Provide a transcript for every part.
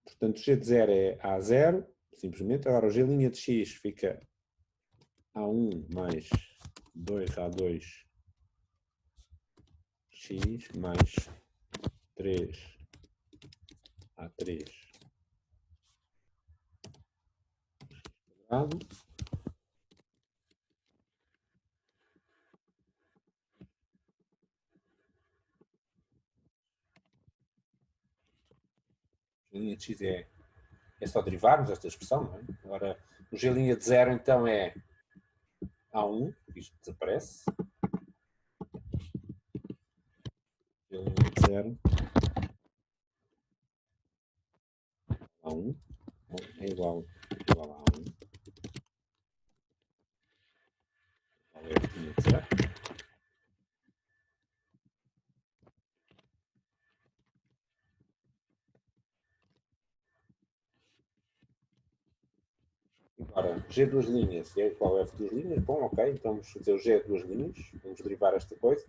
Portanto, o g de 0 é A0, simplesmente. Agora, o g' de x fica A1 mais 2A2 x mais 3A3 quadrado. A linha de x é só derivarmos esta expressão, não é? Agora, o g' de 0 então é A1, isto desaparece. G' de 0 A1 é igual a A1 igual a f' de 0. Agora, g duas linhas é igual a f duas linhas. Bom, ok, então vamos fazer o g de duas linhas. Vamos derivar esta coisa.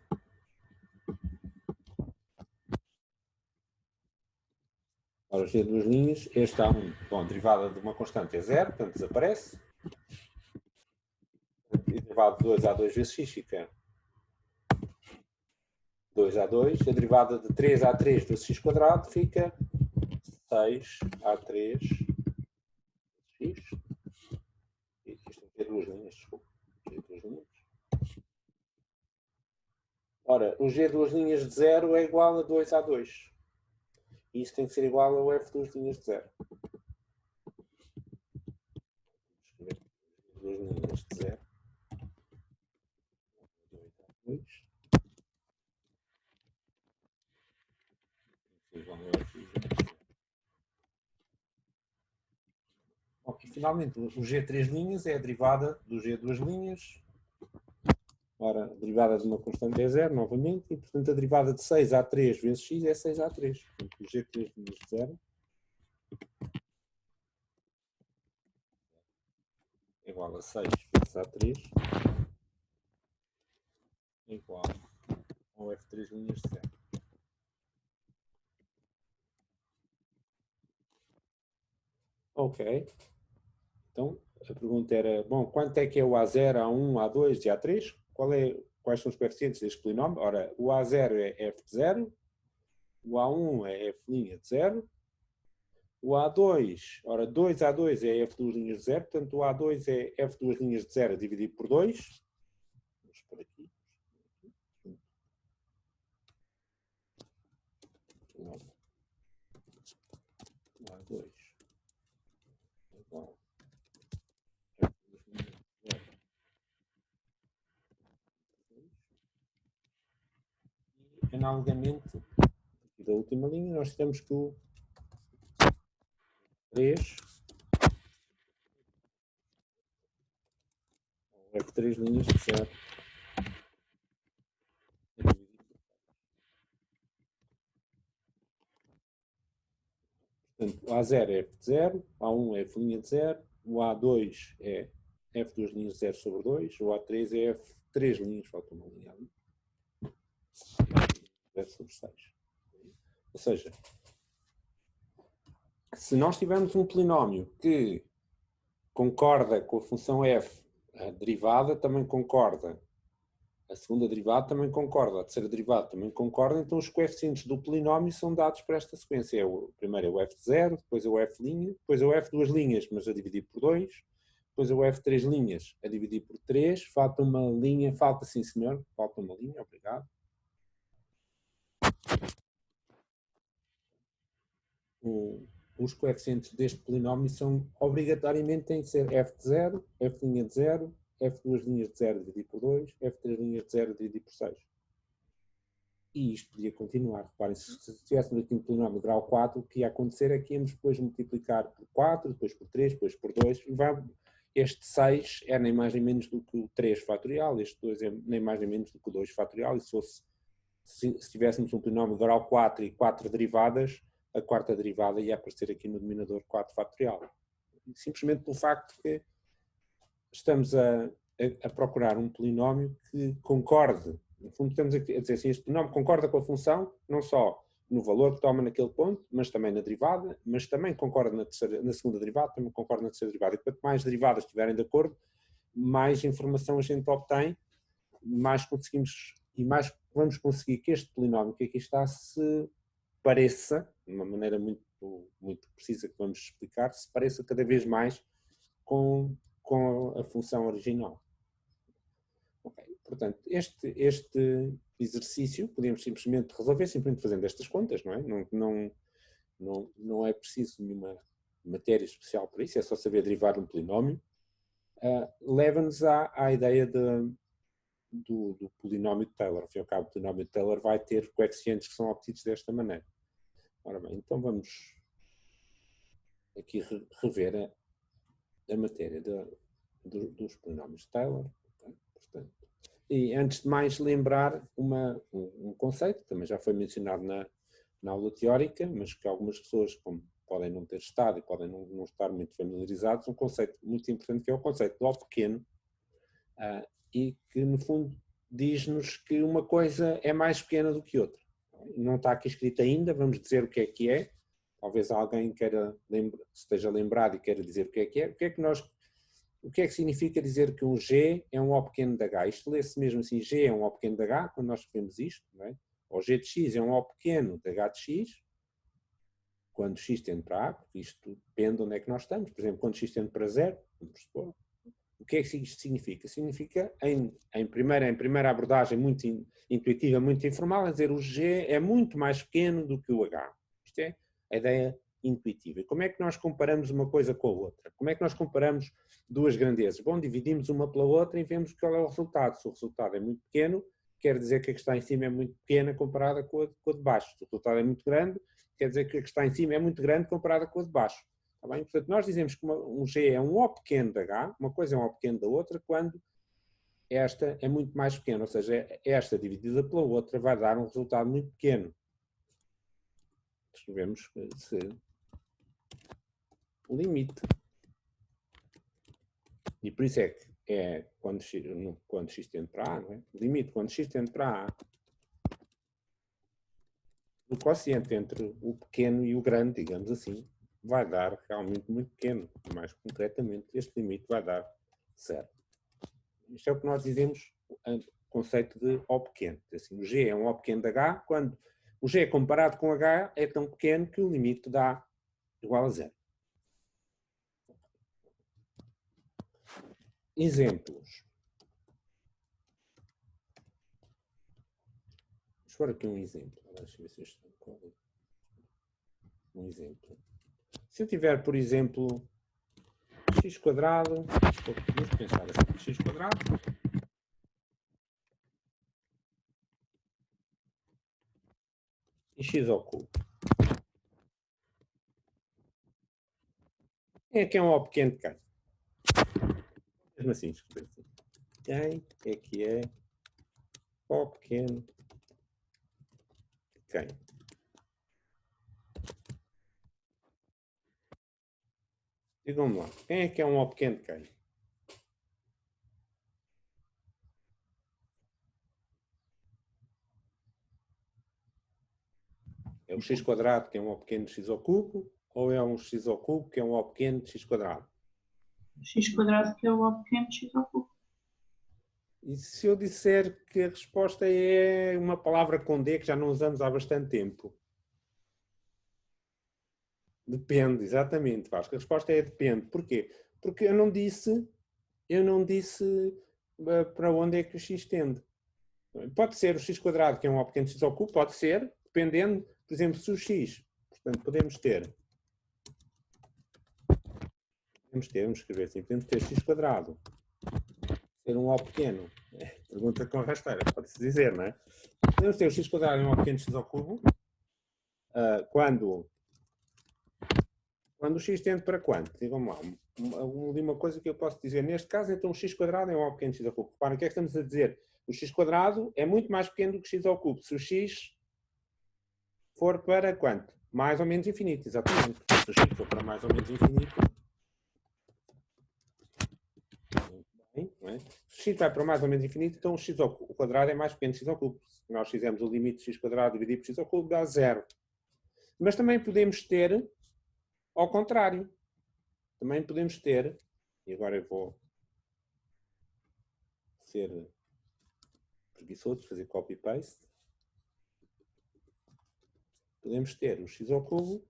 Ora, g de duas linhas, este A1, bom, a derivada de uma constante é 0, portanto desaparece. E a derivada de 2A2 vezes x fica 2A2. A derivada de 3A3 vezes x quadrado fica 6A3 x. E isto é duas linhas, desculpa. G de duas linhas. Ora, o g de duas linhas de 0 é igual a 2A2. E isso tem que ser igual ao f duas linhas de 0. Escrever duas linhas de 0. 2A2. Igual ao f duas linhas de 0. Bom, e finalmente, o g três linhas é a derivada do g duas linhas. Ora, a derivada de uma constante é 0, novamente, e portanto a derivada de 6A3 vezes x é 6A3. Portanto, o g três linhas de 0 é igual a 6 vezes A3 é igual ao f3 linhas de 0. Ok. Então, a pergunta era, bom, quanto é que é o A0, A1, A2 e A3? Quais são os coeficientes deste polinómio? Ora, o A0 é f de 0, o A1 é f' de 0, o A2, ora, 2A2 é f duas linhas de 0, portanto o A2 é f duas linhas de 0 dividido por 2. Vamos por aqui. O A2 é igual a f duas linhas de 0. E, analogamente, aqui da última linha, nós temos que o 3 f3 linhas de 0 é dividido por 4. Portanto, o A0 é f de 0, o A1 é f' de 0, o A2 é f duas linhas de 0 sobre 2, o A3 é f3 linhas, falta uma linha ali, 0 sobre 6. Ou seja, se nós tivermos um polinómio que concorda com a função f, a derivada também concorda, a segunda derivada também concorda, a terceira derivada também concorda, então os coeficientes do polinómio são dados para esta sequência. Primeiro é o f de 0, depois é o f', depois é o f duas linhas, mas a dividir por 2, depois é o f três linhas a dividir por 3, falta uma linha, falta sim senhor, falta uma linha, obrigado. Os coeficientes deste polinómio são, obrigatoriamente, têm que ser f de 0, f' de 0, f duas linhas de 0 dividido por 2, f três linhas de 0 dividido por 6. E isto podia continuar. Reparem, se tivéssemos aqui um polinómio de grau 4, o que ia acontecer é que íamos depois multiplicar por 4, depois por 3, depois por 2, e este 6 é nem mais nem menos do que o 3 fatorial, este 2 é nem mais nem menos do que o 2 fatorial, e se tivéssemos um polinómio de grau 4 e 4 derivadas, a quarta derivada ia aparecer aqui no denominador 4 fatorial. Simplesmente pelo facto que estamos a procurar um polinómio que concorde. No fundo, estamos a dizer assim, este polinómio concorda com a função, não só no valor que toma naquele ponto, mas também na derivada, mas também concorda na segunda derivada, também concorda na terceira derivada. E quanto mais derivadas estiverem de acordo, mais informação a gente obtém, mais conseguimos e mais vamos conseguir que este polinómio que aqui está se pareça, de uma maneira muito precisa que vamos explicar, se pareça cada vez mais com a função original. Okay. Portanto, este exercício podemos simplesmente resolver simplesmente fazendo estas contas, não é? Não é preciso nenhuma matéria especial para isso, é só saber derivar um polinómio. Leva-nos à ideia do polinómio de Taylor. Ao fim e ao cabo, o polinómio de Taylor vai ter coeficientes que são obtidos desta maneira. Ora bem, então vamos aqui rever a matéria dos polinómios de Taylor. Okay? Portanto, e antes de mais lembrar um conceito, também já foi mencionado na aula teórica, mas que algumas pessoas podem não ter estado e podem não estar muito familiarizados, um conceito muito importante que é o conceito do O pequeno, e que no fundo diz-nos que uma coisa é mais pequena do que outra. Não está aqui escrito ainda, vamos dizer o que é. Talvez alguém esteja lembrado e queira dizer o que é. O que é que significa dizer que um G é um O pequeno de H? Isto lê-se mesmo assim, G é um O pequeno de H, quando nós escrevemos isto, não é? Ou G de X é um O pequeno de H de X, quando X tende para A, porque isto depende de onde é que nós estamos. Por exemplo, quando X tende para 0, vamos supor. O que é que isto significa? Significa, em primeira abordagem muito intuitiva, muito informal, é dizer o G é muito mais pequeno do que o H. Isto é a ideia intuitiva. E como é que nós comparamos uma coisa com a outra? Como é que nós comparamos duas grandezas? Bom, dividimos uma pela outra e vemos qual é o resultado. Se o resultado é muito pequeno, quer dizer que a que está em cima é muito pequena comparada com a de baixo. Se o resultado é muito grande, quer dizer que a que está em cima é muito grande comparada com a de baixo. Está bem? Portanto, nós dizemos que um G é um O pequeno de H, uma coisa é um O pequeno da outra, quando esta é muito mais pequena, ou seja, esta dividida pela outra vai dar um resultado muito pequeno. Escrevemos se o limite. E por isso é que quando x tende para A, não é? O limite quando x tende para A, o quociente entre o pequeno e o grande, digamos assim, vai dar realmente muito pequeno. Mais concretamente, este limite vai dar 0. Isto é o que nós dizemos, o conceito de O pequeno. Assim, o G é um O pequeno de H, quando o G comparado com H é tão pequeno que o limite dá igual a 0. Exemplos. Vamos pôr aqui um exemplo. Deixa eu ver se isto um exemplo. Se eu tiver, por exemplo, x quadrado, vamos pensar assim, x quadrado e x ao cubo. Quem é que é um O pequeno de quem? Mesmo assim, escrever assim. Quem é que é O pequeno de quem? Digam-me lá, quem é que é um O pequeno de quem? É o x quadrado que é um O pequeno de x ao cubo, ou é um x ao cubo que é um O pequeno de x quadrado? X quadrado que é o O pequeno de x ao cubo. E se eu disser que a resposta é uma palavra com D que já não usamos há bastante tempo? Depende, exatamente, Vasco. A resposta é depende. Porquê? Porque eu não disse para onde é que o x tende. Pode ser o x quadrado, que é um O pequeno de x ao cubo, pode ser, dependendo, por exemplo, se o x, portanto, podemos vamos escrever assim, podemos ter x quadrado, ser um O pequeno, pergunta com rasteira, pode-se dizer, não é? Podemos ter o x quadrado em um O pequeno de x ao cubo, quando o x tende para quanto? Digam-me lá, uma coisa que eu posso dizer, neste caso, então o x quadrado é um O pequeno de x ao cubo. Reparem, o que é que estamos a dizer? O x quadrado é muito mais pequeno do que x ao cubo. Se o x for para quanto? Mais ou menos infinito, exatamente. Se o x for para mais ou menos infinito, bem, Não é? Se x vai para mais ou menos infinito, então o x ao quadrado é mais pequeno que x ao cubo. Se nós fizermos o limite de x quadrado dividido por x ao cubo, dá 0. Mas também podemos ter ao contrário. Também podemos ter, e agora eu vou ser preguiçoso, fazer copy-paste. Podemos ter o x ao cubo,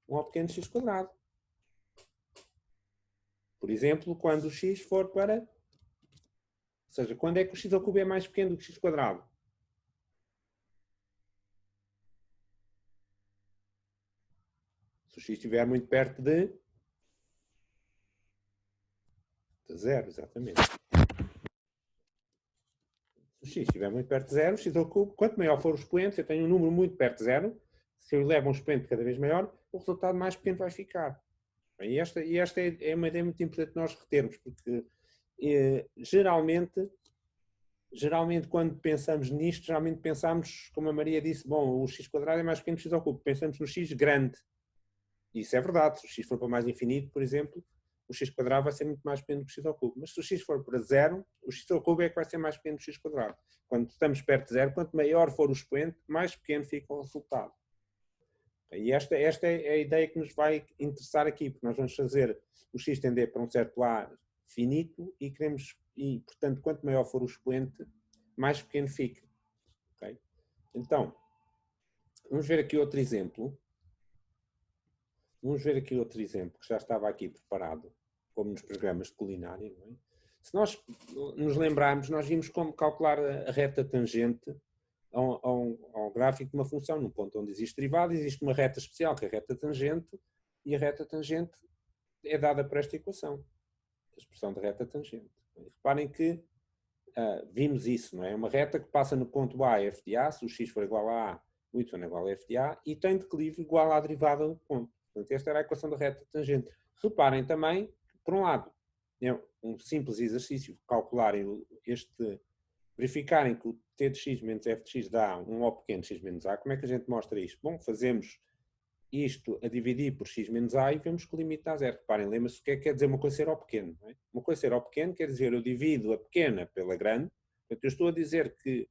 um ao pequeno x quadrado. Por exemplo, quando o x for para... Ou seja, quando é que o x ao cubo é mais pequeno do que x quadrado? Se o x estiver muito perto de 0, exatamente. Se o x estiver muito perto de 0, x ao cubo, quanto maior for o expoente, eu tenho um número muito perto de 0, se eu levo um expoente cada vez maior, o resultado mais pequeno vai ficar. E esta é uma ideia muito importante nós retermos, porque geralmente quando pensamos nisto, geralmente pensamos, como a Maria disse, bom, o x quadrado é mais pequeno que o x ao cubo. Pensamos no x grande. Isso é verdade. Se o x for para mais infinito, por exemplo, o x quadrado vai ser muito mais pequeno que o x ao cubo. Mas se o x for para 0, o x ao cubo é que vai ser mais pequeno que o x quadrado. Quando estamos perto de 0, quanto maior for o expoente, mais pequeno fica o resultado. E esta é a ideia que nos vai interessar aqui, porque nós vamos fazer o x tender para um certo A finito e portanto, quanto maior for o expoente, mais pequeno fica. Okay? Então, vamos ver aqui outro exemplo. Vamos ver aqui outro exemplo, que já estava aqui preparado, como nos programas de culinária. Não é? Se nós nos lembrarmos, nós vimos como calcular a reta tangente ao gráfico de uma função. No ponto onde existe derivada, existe uma reta especial, que é a reta tangente, e a reta tangente é dada por esta equação, a expressão da reta tangente. E reparem que vimos isso, não é? Uma reta que passa no ponto A f de A, se o x for igual a A, o y é igual a f de A, e tem declive igual à derivada do ponto. Portanto, esta era a equação da reta tangente. Reparem também que, por um lado, é um simples exercício calcularem verificarem que o t de x menos f de x dá um ao pequeno x menos a. Como é que a gente mostra isto? Bom, fazemos isto a dividir por x menos a e vemos que o limite dá 0. Reparem, lembra-se o que é que quer dizer uma coisa ser ao pequeno. Não é? Uma coisa ser ao pequeno quer dizer eu divido a pequena pela grande. Portanto, eu estou a dizer que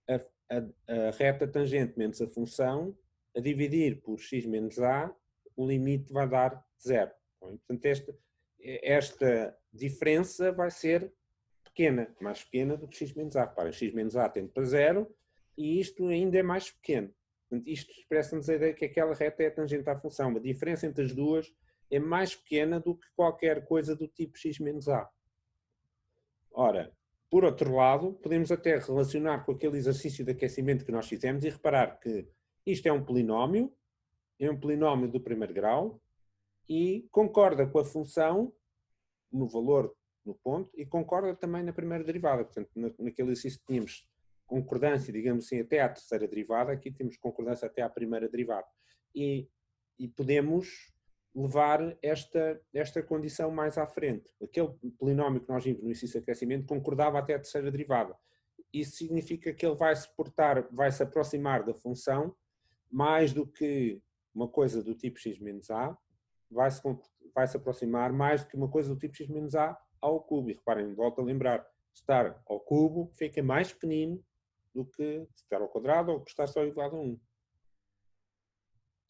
a reta tangente menos a função, a dividir por x menos a, o limite vai dar 0. Portanto, esta diferença vai ser pequena, mais pequena do que x menos a. Reparem, x menos a tende para 0 e isto ainda é mais pequeno. Portanto, isto expressa-nos a ideia que aquela reta é tangente à função. A diferença entre as duas é mais pequena do que qualquer coisa do tipo x menos a. Ora, por outro lado, podemos até relacionar com aquele exercício de aquecimento que nós fizemos e reparar que isto é um polinómio do primeiro grau e concorda com a função no valor, no ponto, e concorda também na primeira derivada. Portanto, naquele exercício tínhamos concordância, digamos assim, até à terceira derivada, aqui temos concordância até à primeira derivada. E podemos levar esta condição mais à frente. Aquele polinómio que nós vimos no exercício de aquecimento concordava até à terceira derivada. Isso significa que ele vai se aproximar da função mais do que uma coisa do tipo x menos a, vai se aproximar mais do que uma coisa do tipo x menos a ao cubo. E reparem, volto a lembrar, estar ao cubo fica mais pequenino do que estar ao quadrado ou estar só igual a 1.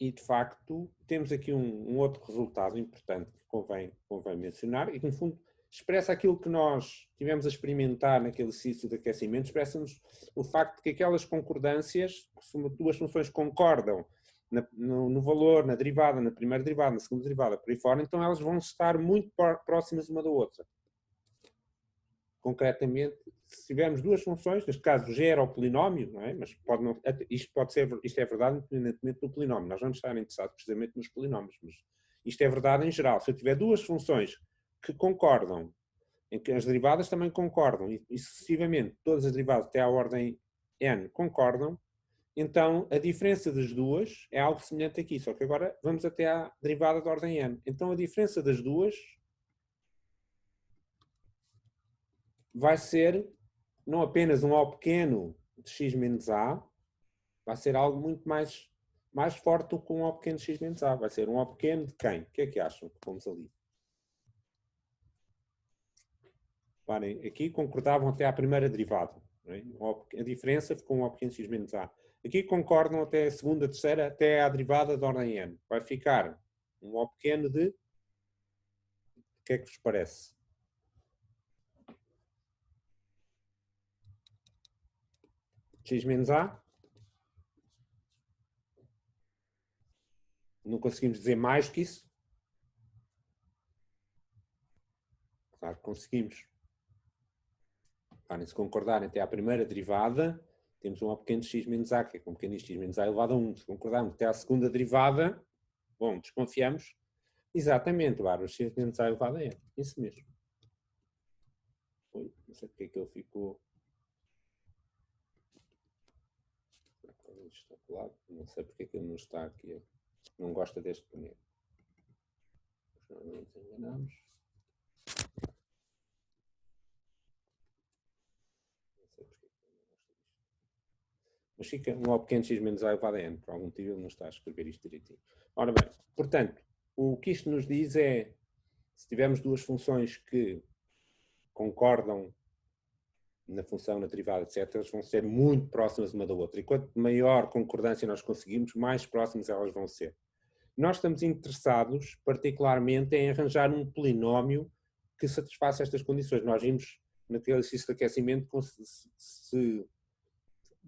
E, de facto, temos aqui um outro resultado importante que convém mencionar e que, no fundo, expressa aquilo que nós tivemos a experimentar naquele exercício de aquecimento, expressa-nos o facto de que aquelas concordâncias, se duas funções concordam no valor, na derivada, na primeira derivada, na segunda derivada, por aí fora, então elas vão estar muito próximas uma da outra. Concretamente, se tivermos duas funções, neste caso G era o polinómio, não é? Mas isto é verdade independentemente do polinómio. Nós vamos estar interessados precisamente nos polinómios, mas isto é verdade em geral. Se eu tiver duas funções que concordam, em que as derivadas também concordam, e sucessivamente todas as derivadas até à ordem n concordam, então a diferença das duas é algo semelhante aqui, só que agora vamos até à derivada da ordem n. Então a diferença das duas vai ser não apenas um ao pequeno de x menos a, vai ser algo muito mais forte do que um ao pequeno de x menos a. Vai ser um ao pequeno de quem? O que é que acham que fomos ali? Reparem, aqui concordavam até à primeira derivada. Não é? A diferença ficou um O pequeno x menos A. Aqui concordam até a segunda, terceira, até à derivada de ordem n. Vai ficar um O pequeno de... O que é que vos parece? X menos A? Não conseguimos dizer mais que isso? Claro que conseguimos. Se concordarem até à primeira derivada, temos um O pequeno de x menos A, que é com um pequeno x menos A elevado a 1. Se concordarmos até à segunda derivada, bom, desconfiamos. Exatamente, o x menos A elevado a n. Isso mesmo. Ui, não sei porque é que ele ficou... Não sei porque é que ele não está aqui. Não gosta deste primeiro. Não nos enganamos. Não sei porque é que ele não gosta disto. Mas fica um O pequeno x menos A elevado a n. Por algum motivo ele não está a escrever isto direitinho. Ora bem, portanto, o que isto nos diz é, se tivermos duas funções que concordam na função, na derivada, etc., elas vão ser muito próximas uma da outra. E quanto maior concordância nós conseguimos, mais próximas elas vão ser. Nós estamos interessados, particularmente, em arranjar um polinómio que satisfaça estas condições. Nós vimos, naquele exercício de aquecimento,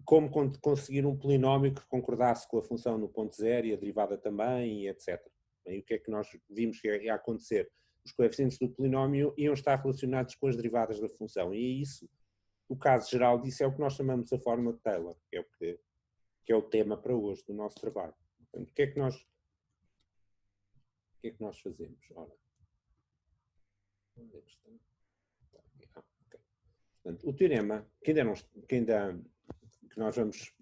como conseguir um polinómio que concordasse com a função no ponto zero e a derivada também, e etc. E o que é que nós vimos que ia acontecer? Os coeficientes do polinómio iam estar relacionados com as derivadas da função. E isso, o caso geral disso, é o que nós chamamos a fórmula de Taylor, que é o tema para hoje do nosso trabalho. Portanto, o que é que nós fazemos? Ora, onde é que está? Okay. Portanto, o teorema que nós vamos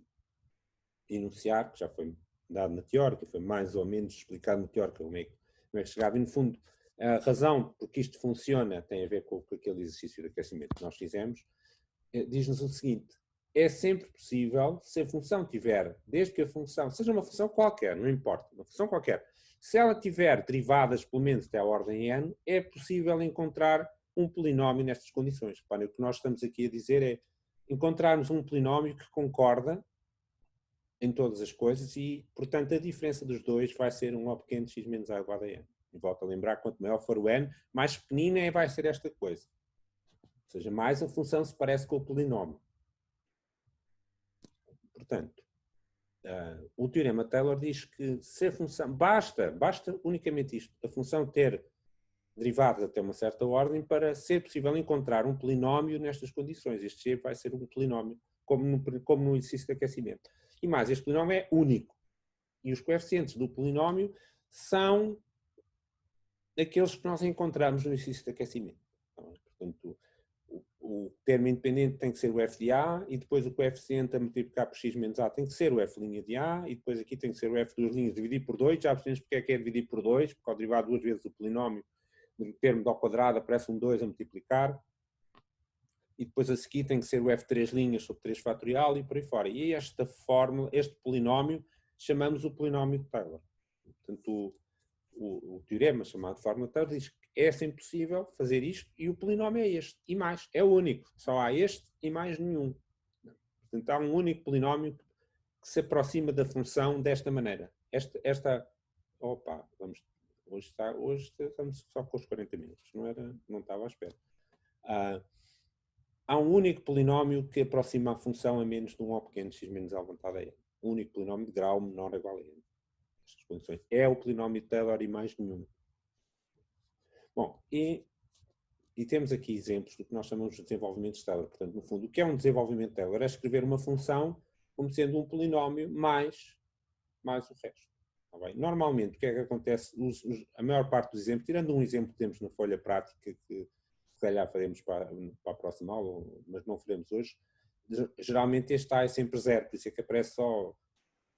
enunciar, que já foi dado na teórica, foi mais ou menos explicado na teórica como é que chegava, e no fundo a razão porque isto funciona tem a ver com aquele exercício de aquecimento que nós fizemos, diz-nos o seguinte: é sempre possível, se a função tiver, desde que a função, seja uma função qualquer, não importa, uma função qualquer, se ela tiver derivadas pelo menos até a ordem n, é possível encontrar um polinómio nestas condições. Reparem, o que nós estamos aqui a dizer é encontrarmos um polinómio que concorda em todas as coisas e, portanto, a diferença dos dois vai ser um O pequeno de x menos A elevado a n. E volto a lembrar, quanto maior for o n, mais pequenina vai ser esta coisa. Ou seja, mais a função se parece com o polinómio. Portanto, o teorema Taylor diz que se a função... Basta unicamente isto, a função ter derivadas até uma certa ordem para ser possível encontrar um polinómio nestas condições. Este g vai ser um polinómio, como no exercício de aquecimento. E mais, este polinómio é único. E os coeficientes do polinómio são aqueles que nós encontramos no exercício de aquecimento. Portanto, o termo independente tem que ser o f de A, e depois o coeficiente a multiplicar por x menos A tem que ser o f' de A, e depois aqui tem que ser o f duas linhas dividido por 2. Já percebemos porque é dividir por 2, porque ao derivar duas vezes o polinómio, o termo de ao quadrado aparece um 2 a multiplicar. E depois a seguir tem que ser o f 3 linhas sobre 3 fatorial e por aí fora. E esta fórmula, este polinómio, chamamos o polinómio de Taylor. Portanto, o teorema chamado fórmula de Taylor diz que é sempre possível fazer isto e o polinómio é este. E mais, é o único. Só há este e mais nenhum. Portanto, há um único polinómio que se aproxima da função desta maneira. Opa, hoje estamos só com os 40 minutos. Não estava à espera. Há um único polinómio que aproxima a função a menos de um O pequeno de x menos A levantado a n. Um único polinómio de grau menor ou igual a n. Estas condições. É o polinómio de Taylor e mais nenhum. Bom, e temos aqui exemplos do que nós chamamos de desenvolvimento de Taylor. Portanto, no fundo, o que é um desenvolvimento de Taylor? É escrever uma função como sendo um polinómio mais o resto. Tá bem? Normalmente, o que é que acontece? A maior parte dos exemplos, tirando um exemplo que temos na folha prática, que se calhar faremos para a próxima aula, mas não faremos hoje, geralmente este A é sempre zero, por isso é que aparece só,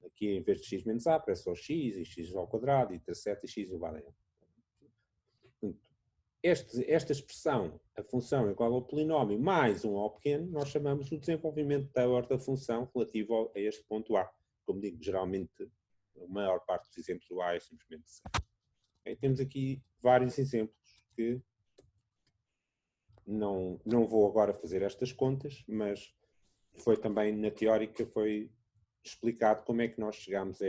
aqui em vez de x menos A, aparece só x, e x ao quadrado, e etc, e x elevado a n. Esta expressão, a função igual ao polinómio mais um O pequeno, nós chamamos o desenvolvimento de Taylor da função relativo a este ponto A. Como digo, geralmente, a maior parte dos exemplos do A é simplesmente zero. Temos aqui vários exemplos que não vou agora fazer estas contas, mas foi também na teórica, foi explicado como é que nós chegamos a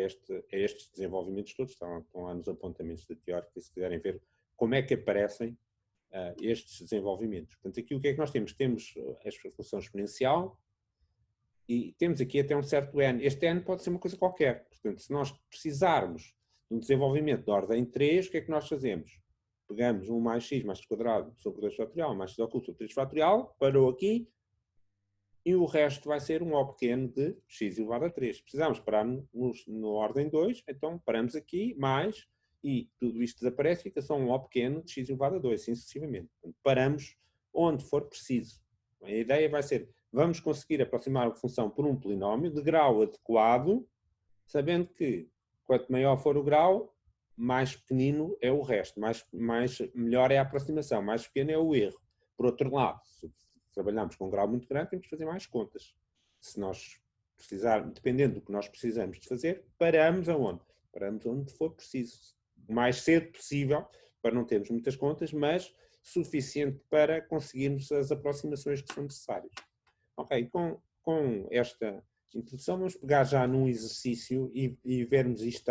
estes desenvolvimentos todos, estão lá nos apontamentos da teórica, se quiserem ver como é que aparecem estes desenvolvimentos. Portanto, aqui o que é que nós temos? Temos a função exponencial e temos aqui até um certo n. Este n pode ser uma coisa qualquer. Portanto, se nós precisarmos de um desenvolvimento de ordem 3, o que é que nós fazemos? Pegamos 1 mais x mais quadrado sobre 2 fatorial mais x ao cubo sobre 3 fatorial, parou aqui, e o resto vai ser um O pequeno de x elevado a 3. Precisamos parar no ordem 2, então paramos aqui, mais, e tudo isto desaparece, fica só um O pequeno de x elevado a 2, assim sucessivamente. Portanto, paramos onde for preciso. A ideia vai ser, vamos conseguir aproximar a função por um polinómio de grau adequado, sabendo que quanto maior for o grau, mais pequenino é o resto, melhor é a aproximação, mais pequeno é o erro. Por outro lado, se trabalhamos com um grau muito grande, temos que fazer mais contas. Se nós precisarmos, dependendo do que nós precisamos de fazer, paramos aonde? Paramos onde for preciso. O mais cedo possível, para não termos muitas contas, mas suficiente para conseguirmos as aproximações que são necessárias. Ok, com esta introdução, vamos pegar já num exercício e vermos isto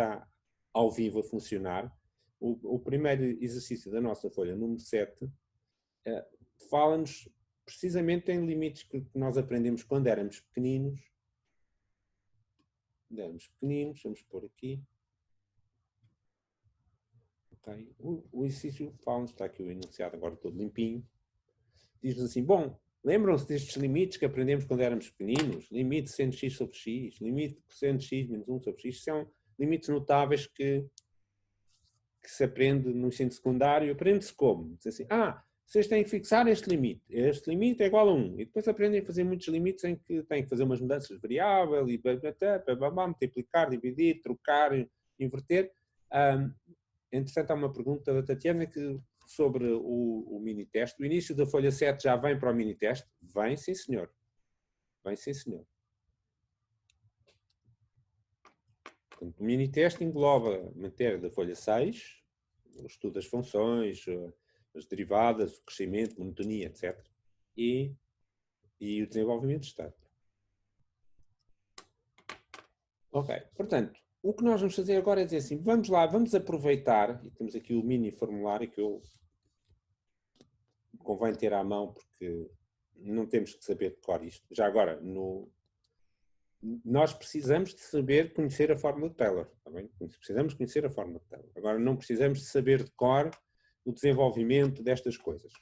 ao vivo a funcionar. O primeiro exercício da nossa folha, número 7, fala-nos precisamente em limites que nós aprendemos quando éramos pequeninos. Vamos pôr aqui. Okay. O exercício fala-nos, está aqui o enunciado agora todo limpinho. Diz-nos assim, bom, lembram-se destes limites que aprendemos quando éramos pequeninos? Limite seno x sobre x, limite seno x menos 1 sobre x. São limites notáveis que se aprende no ensino secundário. Aprende-se como? Diz assim, vocês têm que fixar este limite. Este limite é igual a 1. E depois aprendem a fazer muitos limites em que têm que fazer umas mudanças de variável, e multiplicar, dividir, trocar, inverter. Entretanto, há uma pergunta da Tatiana sobre o mini-teste. O início da folha 7 já vem para o mini-teste? Vem, sim, senhor. Vem, sim, senhor. Portanto, o mini-teste engloba a matéria da folha 6, o estudo das funções, as derivadas, o crescimento, monotonia, etc. E o desenvolvimento de estado. Ok, portanto, o que nós vamos fazer agora é dizer assim, vamos lá, vamos aproveitar, e temos aqui o mini formulário que convém ter à mão porque não temos que saber de cor isto. Já agora, nós precisamos de saber conhecer a fórmula de Taylor, está bem? Precisamos conhecer a fórmula de Taylor. Agora, não precisamos de saber de cor o desenvolvimento destas coisas.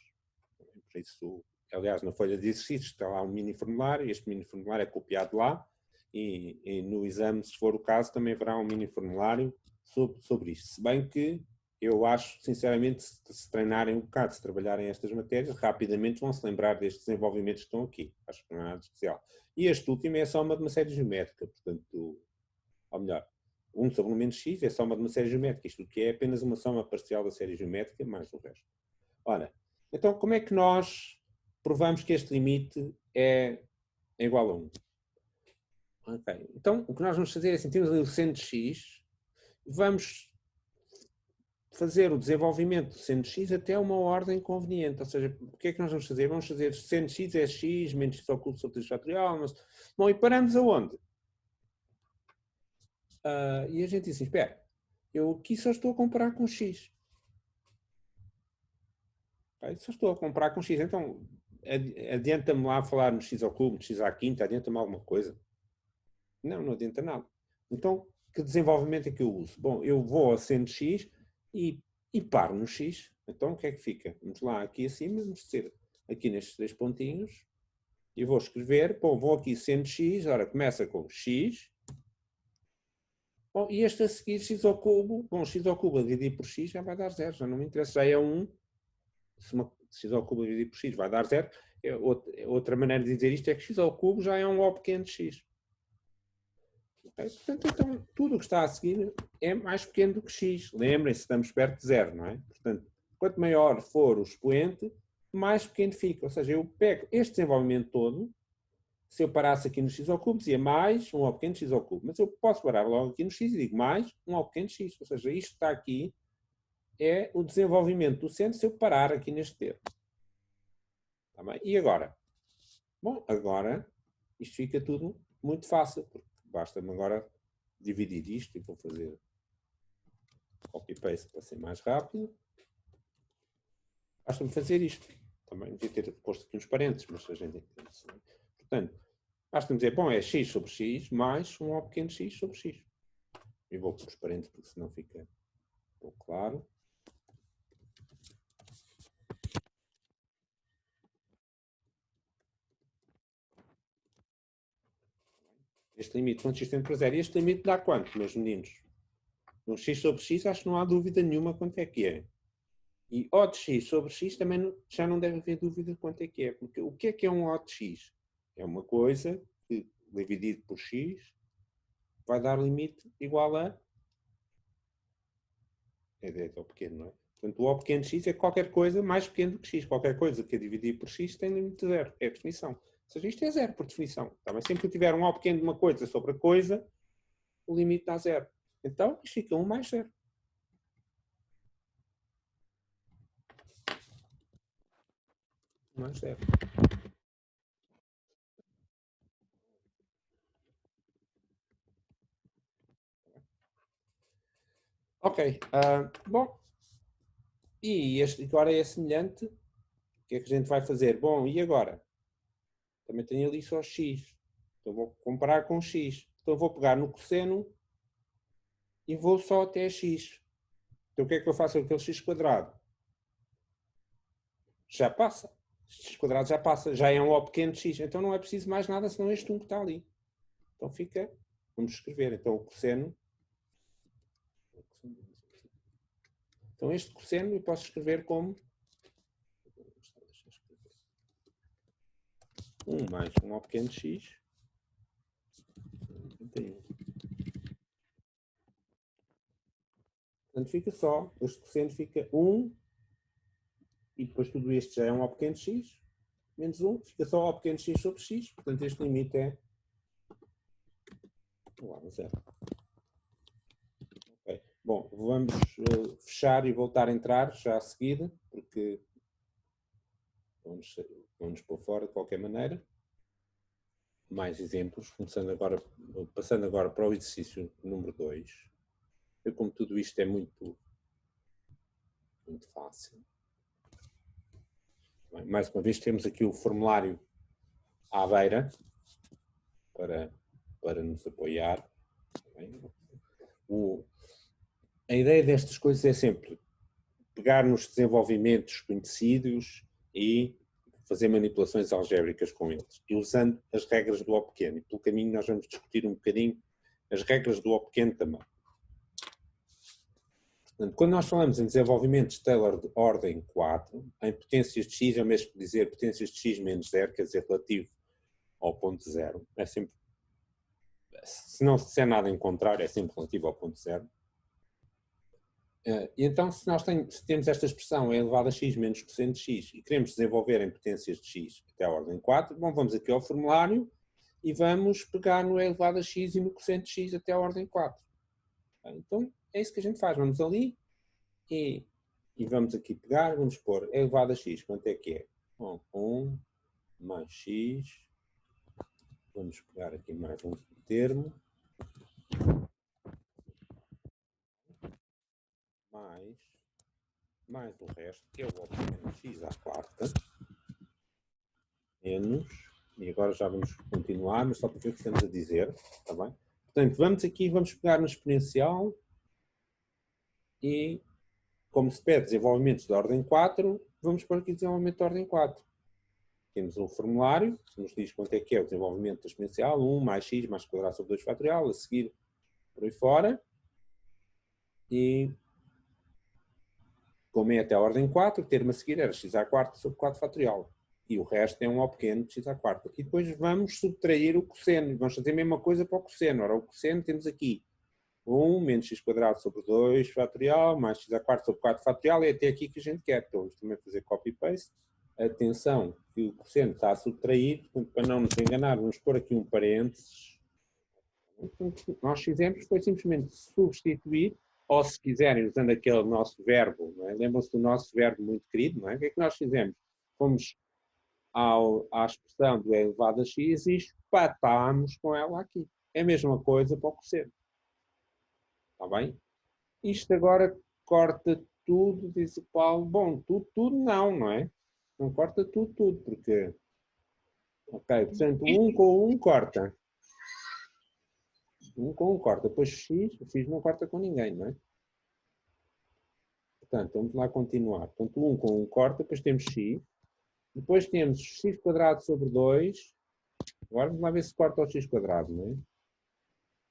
Por isso, aliás, na folha de exercícios está lá um mini formulário, este mini formulário é copiado lá, e no exame, se for o caso, também haverá um mini formulário sobre isto. Se bem que eu acho, sinceramente, se treinarem um bocado, se trabalharem estas matérias, rapidamente vão se lembrar destes desenvolvimentos que estão aqui. Acho que não é nada especial. E este último é a soma de uma série geométrica, portanto, ou melhor, 1 sobre 1 menos x é a soma de uma série geométrica, isto que é apenas uma soma parcial da série geométrica, mais o resto. Ora, então como é que nós provamos que este limite é igual a 1? Ok, então o que nós vamos fazer é assim, temos ali o seno de x, vamos fazer o desenvolvimento do seno de x até uma ordem conveniente, ou seja, o que é que nós vamos fazer? Vamos fazer seno de x é x, menos x ao cubo sobre 3 fatorial, mas... Bom, e paramos aonde? E a gente diz assim, espera, eu aqui só estou a comparar com x. Okay? Só estou a comparar com x, então adianta-me lá falar no x ao cubo, no x à quinta, adianta-me alguma coisa? Não adianta nada. Então, que desenvolvimento é que eu uso? Bom, eu vou ao seno de x e paro no x. Então, o que é que fica? Vamos lá, aqui acima, vamos descer aqui nestes 3 pontinhos e vou escrever, bom, vou aqui seno de x, ora, começa com x. Bom, e este a seguir, x ao cubo, bom, x ao cubo a dividir por x já vai dar 0, já não me interessa, já é 1. Se x ao cubo a dividir por x vai dar 0. Outra maneira de dizer isto é que x ao cubo já é um O pequeno de x. Okay? Portanto, então, tudo o que está a seguir é mais pequeno do que x. Lembrem-se, estamos perto de 0, não é? Portanto, quanto maior for o expoente, mais pequeno fica. Ou seja, eu pego este desenvolvimento todo, se eu parasse aqui no x ao cubo, dizia mais um ao pequeno de x ao cubo. Mas eu posso parar logo aqui no x e digo mais um ao pequeno de x. Ou seja, isto está aqui, é o desenvolvimento do seno se eu parar aqui neste termo. Tá bem? E agora? Bom, agora isto fica tudo muito fácil, porque basta-me agora dividir isto e vou fazer copy-paste para ser mais rápido. Basta-me fazer isto. Também devia ter posto aqui uns parênteses, mas a gente entende isso. Portanto, basta-me dizer, bom, é x sobre x mais um O pequeno x sobre x. Eu vou pôr os parênteses porque senão fica pouco claro. Este limite quanto x tende para zero. Este limite dá quanto, meus meninos? No x sobre x acho que não há dúvida nenhuma quanto é que é. E O de x sobre x também já não deve haver dúvida de quanto é que é. Porque o que é um O de x? É uma coisa que, dividido por x, vai dar limite igual a... É o pequeno, não é? Portanto, o O pequeno de x é qualquer coisa mais pequeno do que x. Qualquer coisa que é dividir por x tem limite de zero. É a definição. Ou seja, isto é zero por definição. Tá? Mas sempre que eu tiver um O pequeno de uma coisa sobre a coisa, o limite dá zero. Então, isto fica 1 mais 0. Mais 0. Ok. Bom. E este agora é semelhante. O que é que a gente vai fazer? Bom, e agora? Também tenho ali só x. Então vou comparar com x. Então vou pegar no cosseno e vou só até x. Então o que é que eu faço com aquele x quadrado? Já passa. X quadrado já passa. Já é um O pequeno de x. Então não é preciso mais nada senão este 1 que está ali. Então fica... Vamos escrever. Então o cosseno... Então este cosseno eu posso escrever como 1 mais um O pequeno de x. 91. Portanto fica só, este cosseno fica 1 e depois tudo isto já é um O pequeno de x, menos 1, fica só O pequeno de x sobre x, portanto este limite é igual a 0. Okay. Bom, vamos fechar e voltar a entrar já a seguir, porque vamos pôr fora de qualquer maneira. Mais exemplos, passando agora para o exercício número 2. Como tudo isto é muito fácil. Bem, mais uma vez temos aqui o formulário à beira para nos apoiar. Bem, a ideia destas coisas é sempre pegar nos desenvolvimentos conhecidos e fazer manipulações algébricas com eles. E usando as regras do O pequeno. E pelo caminho nós vamos discutir um bocadinho as regras do O pequeno também. Portanto, quando nós falamos em desenvolvimentos de Taylor de ordem 4, em potências de x é o mesmo que dizer potências de x menos 0, quer dizer, relativo ao ponto 0. É sempre, se não se disser nada em contrário, é sempre relativo ao ponto 0. E então, se temos esta expressão elevado a x menos cosseno de x e queremos desenvolver em potências de x até a ordem 4, bom, vamos aqui ao formulário e vamos pegar no elevado a x e no cosseno de x até a ordem 4. Então, é isso que a gente faz. Vamos ali e vamos aqui pegar, vamos pôr elevado a x. Quanto é que é? Bom, 1 mais x. Vamos pegar aqui mais um termo. Mais o resto, que é o O x à quarta. Menos. E agora já vamos continuar, mas só para ver o que estamos a dizer. Está bem? Portanto, vamos aqui, vamos pegar no exponencial e, como se pede desenvolvimentos de ordem 4, vamos pôr aqui desenvolvimento de ordem 4. Temos um formulário que nos diz quanto é que é o desenvolvimento da exponencial, 1 mais x mais quadrado sobre 2 fatorial, a seguir por aí fora. E, como é até a ordem 4, o termo a seguir era x à quarta sobre 4 fatorial. E o resto é um O pequeno de x à quarta. E depois vamos subtrair o cosseno. Vamos fazer a mesma coisa para o cosseno. Ora, o cosseno temos aqui 1 menos x quadrado sobre 2 fatorial, mais x à quarta sobre 4 fatorial, é até aqui que a gente quer. Então vamos também fazer copy-paste. Atenção que o cosseno está a subtrair, portanto, para não nos enganar, vamos pôr aqui um parênteses. O que nós fizemos foi simplesmente substituir, ou se quiserem, usando aquele nosso verbo, não é? Lembram-se do nosso verbo muito querido, não é? O que é que nós fizemos? Fomos à expressão do e elevado a x e espatámos com ela aqui. É a mesma coisa para o cosseno. Está bem? Isto agora corta tudo, diz o Paulo. Bom, tudo não é? Não corta tudo, porque... Ok, portanto, 1 com 1 corta. 1 com 1 corta. Depois o x não corta com ninguém, não é? Portanto, vamos lá continuar. Portanto, 1 com 1 corta, depois temos x. Depois temos x² sobre 2. Agora vamos lá ver se corta o x², não é?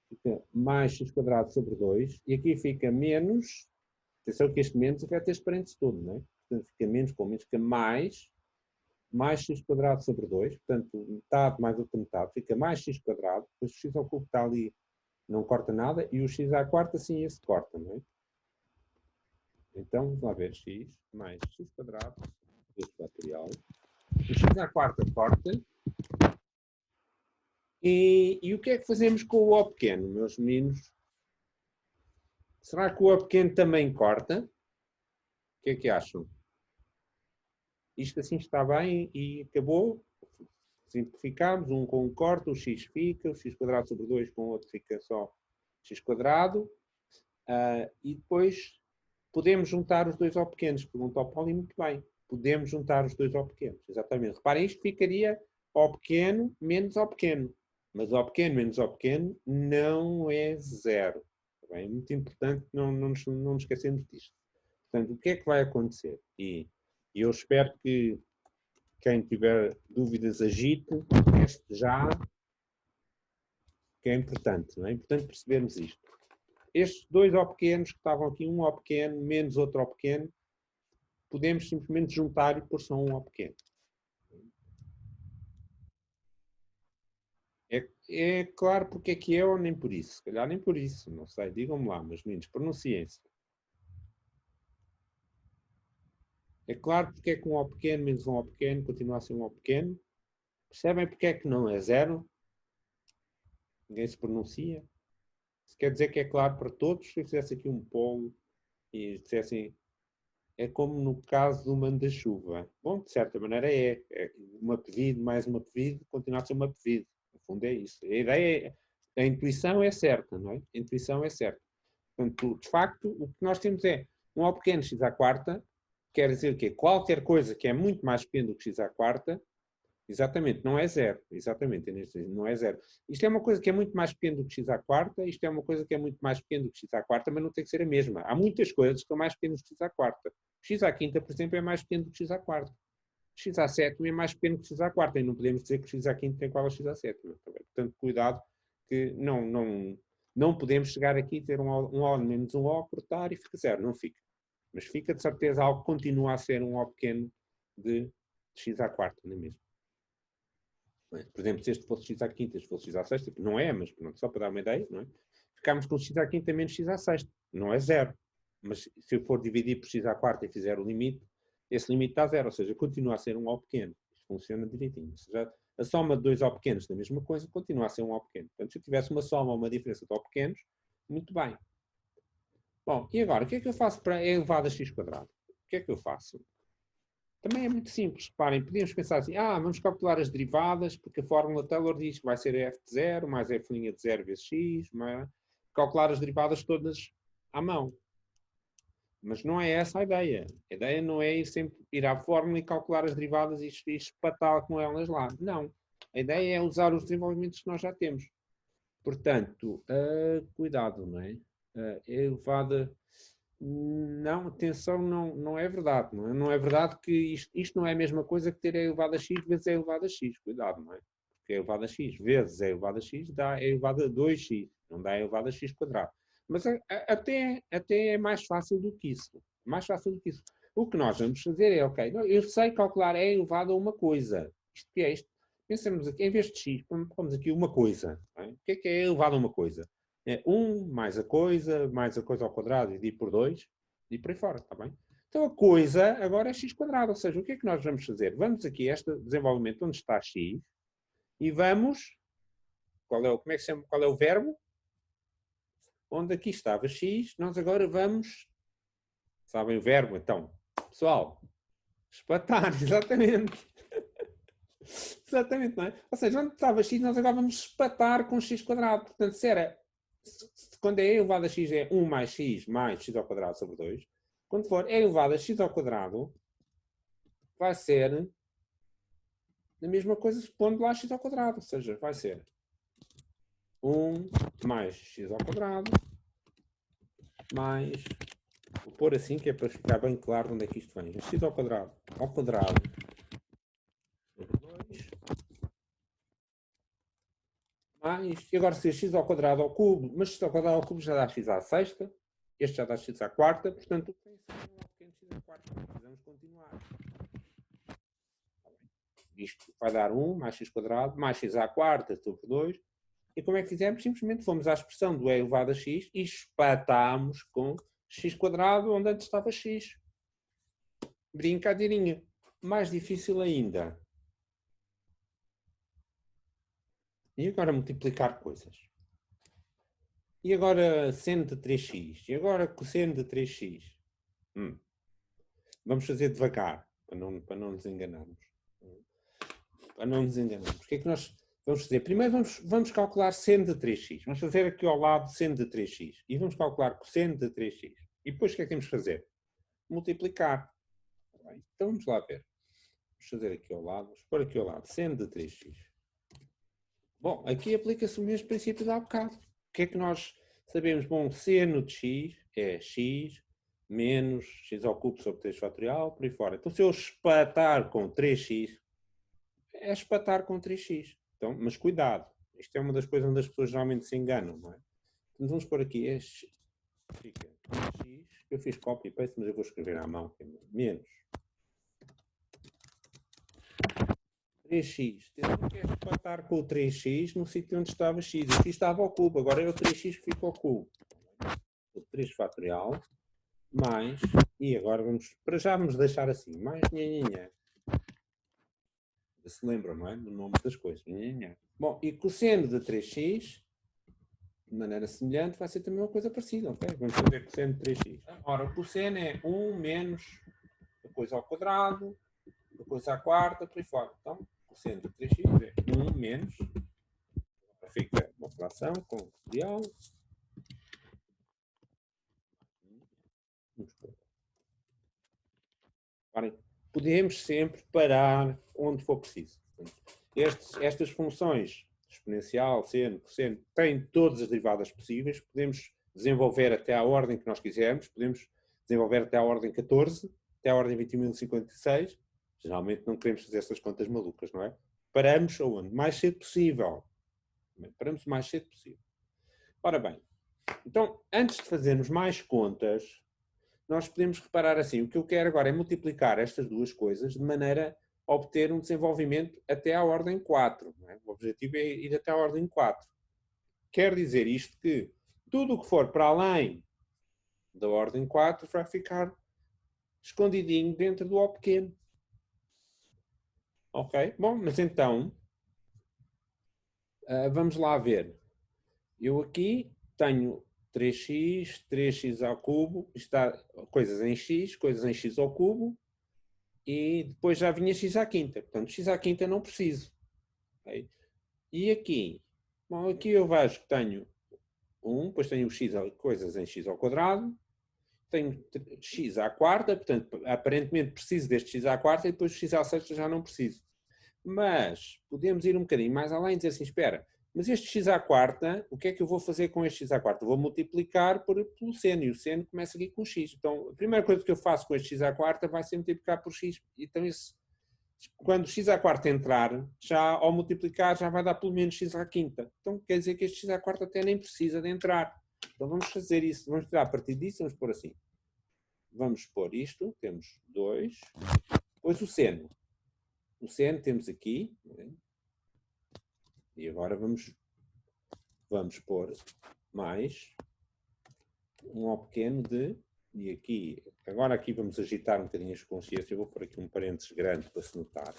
Fica mais x² sobre 2. E aqui fica menos... Atenção que este menos afeta este parênteses todo, não é? Portanto, fica menos com menos, fica mais x² sobre 2. Portanto, metade mais outra metade. Fica mais x². Depois o x ao cubo está ali, não corta nada. E o x à quarta, sim, esse corta, não é? Então, vamos lá ver. X mais x², este fatorial. O x à quarta corta. E o que é que fazemos com o O pequeno, meus meninos? Será que o O pequeno também corta? O que é que acham? Isto assim está bem e acabou. Simplificamos, 1 com 1 corta, o x fica, o x² sobre 2 com o outro fica só x². E depois podemos juntar os dois O pequenos. Pergunta ao Paulo muito bem. Podemos juntar os dois O pequenos. Exatamente. Reparem, isto ficaria O pequeno menos O pequeno. Mas O pequeno menos O pequeno não é 0. É muito importante não nos esquecermos disto. Portanto, o que é que vai acontecer? E eu espero que quem tiver dúvidas agite este já, que é importante. Não é? É importante percebermos isto. Estes dois O pequenos que estavam aqui, um O pequeno menos outro O pequeno, podemos simplesmente juntar e pôr só um O pequeno. É claro porque é que é ou nem por isso. Se calhar nem por isso, não sei. Digam-me lá, meus meninos, pronunciem-se. É claro porque é que um O pequeno menos um O pequeno continua a ser um O pequeno. Percebem porque é que não é 0? Ninguém se pronuncia. Isso quer dizer que é claro para todos. Se eu fizesse aqui um polo e dissessem, é como no caso do manda-chuva. Bom, de certa maneira é uma pedido mais uma pedido, continua a ser uma pedido. No fundo é isso. A ideia é, a intuição é certa, não é? A intuição é certa. Portanto, de facto, o que nós temos é um O pequeno x à quarta, quer dizer que qualquer coisa que é muito mais pequeno do que x à quarta, exatamente, não é 0. Exatamente, não é 0. Isto é uma coisa que é muito mais pequeno do que x à quarta, isto é uma coisa que é muito mais pequeno do que x à quarta, mas não tem que ser a mesma. Há muitas coisas que são mais pequenas do que x à quarta. X à quinta, por exemplo, é mais pequeno do que x à quarta. X à sétima é mais pequeno que x à quarta, e não podemos dizer que x à quinta é igual a x à sétima. Portanto, cuidado, que não podemos chegar aqui e ter um O menos um O, cortar e fica 0. Não fica. Mas fica, de certeza, algo que continua a ser um O pequeno de x à quarta, não é mesmo? Por exemplo, se este fosse x à quinta, se fosse x à sexta, não é, mas pronto, só para dar uma ideia, não é? Ficamos com x à quinta menos x à sexta. Não é 0. Mas se eu for dividir por x à quarta e fizer o limite, esse limite dá 0, ou seja, continua a ser um O pequeno. Isto funciona direitinho. Ou seja, a soma de dois O pequenos da mesma coisa continua a ser um O pequeno. Portanto, se eu tivesse uma soma ou uma diferença de O pequenos, muito bem. Bom, e agora, o que é que eu faço para e elevado a x²? O que é que eu faço? Também é muito simples. Reparem, podíamos pensar assim, vamos calcular as derivadas, porque a fórmula Taylor diz que vai ser f de 0 mais f' de 0 vezes x, mas calcular as derivadas todas à mão. Mas não é essa a ideia. A ideia não é ir à fórmula e calcular as derivadas e espatar com elas lá. Não. A ideia é usar os desenvolvimentos que nós já temos. Portanto, cuidado, não é? Elevada... Não, atenção, não é verdade. Não é verdade que isto não é a mesma coisa que ter e elevado a x vezes e elevado a x. Cuidado, não é? Porque e elevado a x vezes e elevado a x dá e elevado a 2x. Não dá e elevado a x². Mas até é mais fácil do que isso. Mais fácil do que isso. O que nós vamos fazer é, ok, eu sei calcular e elevado a uma coisa. Isto que é isto? Pensamos aqui, em vez de x, pomos aqui uma coisa. Não é? O que é elevado a uma coisa? É 1 mais a coisa ao quadrado e dividir por 2 e por aí fora, está bem? Então a coisa agora é x², ou seja, o que é que nós vamos fazer? Vamos aqui a este desenvolvimento onde está x e vamos, como é que se chama, qual é o verbo? Onde aqui estava x, nós agora vamos, sabem o verbo então? Pessoal, espatar, exatamente. Exatamente, não é? Ou seja, onde estava x, nós agora vamos espatar com x quadrado. Portanto, quando é e elevado a x é 1 mais x ao quadrado sobre 2. Quando for e elevado a x ao quadrado, vai ser a mesma coisa pondo lá x ao quadrado. Ou seja, vai ser 1 mais x ao quadrado mais... Vou pôr assim que é para ficar bem claro onde é que isto vem. X ao quadrado sobre 2 mais... E agora se x ao quadrado ao cubo, mas x ao quadrado ao cubo já dá x à sexta. Este já dá x à quarta. Portanto, tem que ser um pequeno x à quarta. Precisamos continuar. Isto vai dar 1 mais x quadrado mais x à quarta sobre 2. E como é que fizemos? Simplesmente fomos à expressão do e elevado a x e espatámos com x quadrado onde antes estava x. Brincadeirinha. Mais difícil ainda. E agora multiplicar coisas. E agora seno de 3x. E agora cosseno de 3x. Vamos fazer devagar, para não nos enganarmos. Para não nos enganarmos. O que é que nós vamos fazer? Primeiro vamos calcular seno de 3x. Vamos fazer aqui ao lado seno de 3x. E vamos calcular cosseno de 3x. E depois o que é que temos que fazer? Multiplicar. Então vamos lá ver. Vamos fazer aqui ao lado. Vamos pôr aqui ao lado seno de 3x. Bom, aqui aplica-se o mesmo princípio de há bocado. O que é que nós sabemos? Bom, seno de x é x menos x ao cubo sobre 3 fatorial, por aí fora. Então, se eu espatar com 3x, é espatar com 3x. Então, mas cuidado, isto é uma das coisas onde as pessoas geralmente se enganam, não é? Então, vamos pôr aqui este fica x, eu fiz copy e paste, mas eu vou escrever à mão, menos 3x. Eu não quero espatar com o 3x no sítio onde estava x. Aqui estava ao cubo, agora é o 3x que fica ao cubo. O 3 fatorial mais, e agora para já vamos deixar assim, mais nhanhanhã. Se lembram, não é? Do nome das coisas. Nhanhanhã. Bom, e cosseno de 3x, de maneira semelhante, vai ser também uma coisa parecida, ok? Vamos fazer cosseno de 3x. Ora, o cosseno é 1 menos a coisa ao quadrado, a coisa à quarta, por aí fora. Então, cosseno de 3x é 1 menos, fica uma fração com real. Podemos sempre parar onde for preciso. Estas funções, exponencial, seno, cosseno, têm todas as derivadas possíveis. Podemos desenvolver até à ordem que nós quisermos. Podemos desenvolver até à ordem 14, até à ordem 20.056. Geralmente não queremos fazer essas contas malucas, não é? Paramos aonde? Mais cedo possível. Paramos o mais cedo possível. Ora bem, então, antes de fazermos mais contas, nós podemos reparar assim, o que eu quero agora é multiplicar estas duas coisas de maneira a obter um desenvolvimento até à ordem 4. Não é? O objetivo é ir até à ordem 4. Quer dizer isto que tudo o que for para além da ordem 4 vai ficar escondidinho dentro do O pequeno. Ok? Bom, mas então, vamos lá ver. Eu aqui tenho 3x ao cubo, está coisas em x ao cubo, e depois já vinha x à quinta. Portanto, x à quinta não preciso. Okay? E aqui? Bom, aqui eu vejo que tenho 1, depois tenho coisas em x ao quadrado, tenho x à quarta, portanto, aparentemente preciso deste x à quarta, e depois x à sexta já não preciso. Mas podemos ir um bocadinho mais além e dizer assim, espera, mas este x à quarta, o que é que eu vou fazer com este x à quarta? Vou multiplicar pelo seno, e o seno começa aqui com x. Então, a primeira coisa que eu faço com este x à quarta vai ser multiplicar por x. Então, quando x à quarta entrar, já ao multiplicar já vai dar pelo menos x à quinta. Então, quer dizer que este x à quarta até nem precisa de entrar. Então, vamos fazer isso. Vamos tirar a partir disso, vamos pôr assim. Vamos pôr isto, temos 2. Depois o seno. O seno temos aqui, e agora vamos pôr mais um O pequeno de, e aqui, agora aqui vamos agitar um bocadinho as consciências, eu vou pôr aqui um parênteses grande para se notar.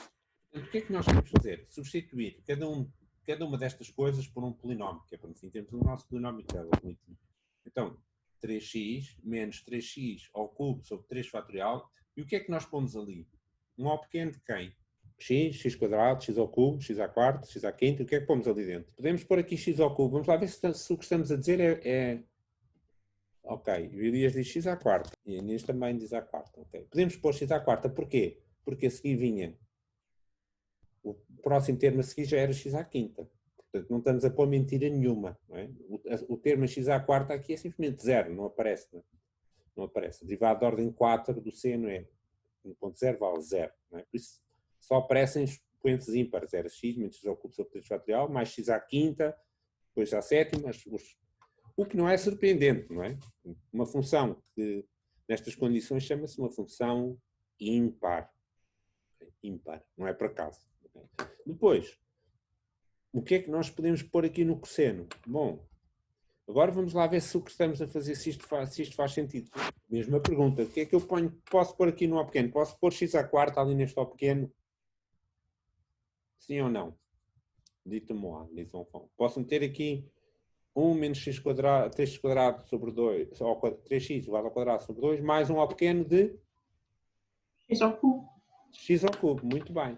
Então, o que é que nós vamos fazer? Substituir cada uma destas coisas por um polinómio, que é para no fim termos o nosso polinómio de bonitinho. Então, 3x menos 3x ao cubo sobre 3 fatorial, e o que é que nós pomos ali? Um O pequeno de quem? x quadrado, x ao cubo, x à quarta, x à quinta, o que é que pomos ali dentro? Podemos pôr aqui x ao cubo, vamos lá ver se o que estamos a dizer é... Ok, o Elias diz x à quarta, e a Inês também diz à quarta, ok. Podemos pôr x à quarta, porquê? Porque a seguir vinha, o próximo termo a seguir já era x à quinta. Portanto, não estamos a pôr mentira nenhuma, não é? O termo x à quarta aqui é simplesmente zero, não aparece, não é? Não aparece. O derivado de ordem 4 do seno é 1.0 vale 0. Não é? Por isso só aparecem expoentes ímpares. Era x menos x ao cubo sobre 3 fatorial, mais x à quinta, depois à sétima. O que não é surpreendente, não é? Uma função que nestas condições chama-se uma função ímpar. Ímpar, não é por acaso. Depois, o que é que nós podemos pôr aqui no cosseno? Bom, agora vamos lá ver se o que estamos a fazer, se isto faz sentido. Mesma pergunta, o que é que eu posso pôr aqui no O pequeno? Posso pôr x à quarta ali neste O pequeno? Sim ou não? Dito-me lá, diz um fão. Posso meter aqui 1 menos x quadrado, 3x quadrado sobre 2, ou 3x elevado ao quadrado sobre 2, mais um O pequeno de... X ao cubo. X ao cubo, muito bem.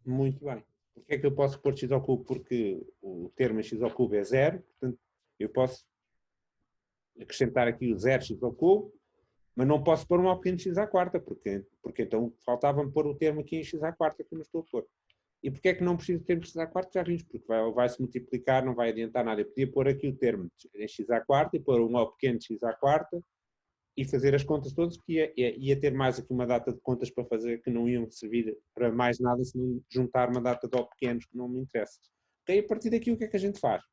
Muito bem. Porquê é que eu posso pôr x ao cubo? Porque o termo x ao cubo é 0, portanto eu posso acrescentar aqui o 0x ao cubo, mas não posso pôr um O pequeno x à quarta, porque então faltava-me pôr o termo aqui em x à quarta que eu não estou a pôr. E porquê é que não preciso do termo x à quarta? Já vimos, porque vai-se multiplicar, não vai adiantar nada. Eu podia pôr aqui o termo em x à quarta e pôr um O pequeno de x à quarta e fazer as contas todas, que ia ter mais aqui uma data de contas para fazer que não iam servir para mais nada se não juntar uma data de O pequenos que não me interessa. Ok, a partir daqui o que é que a gente faz?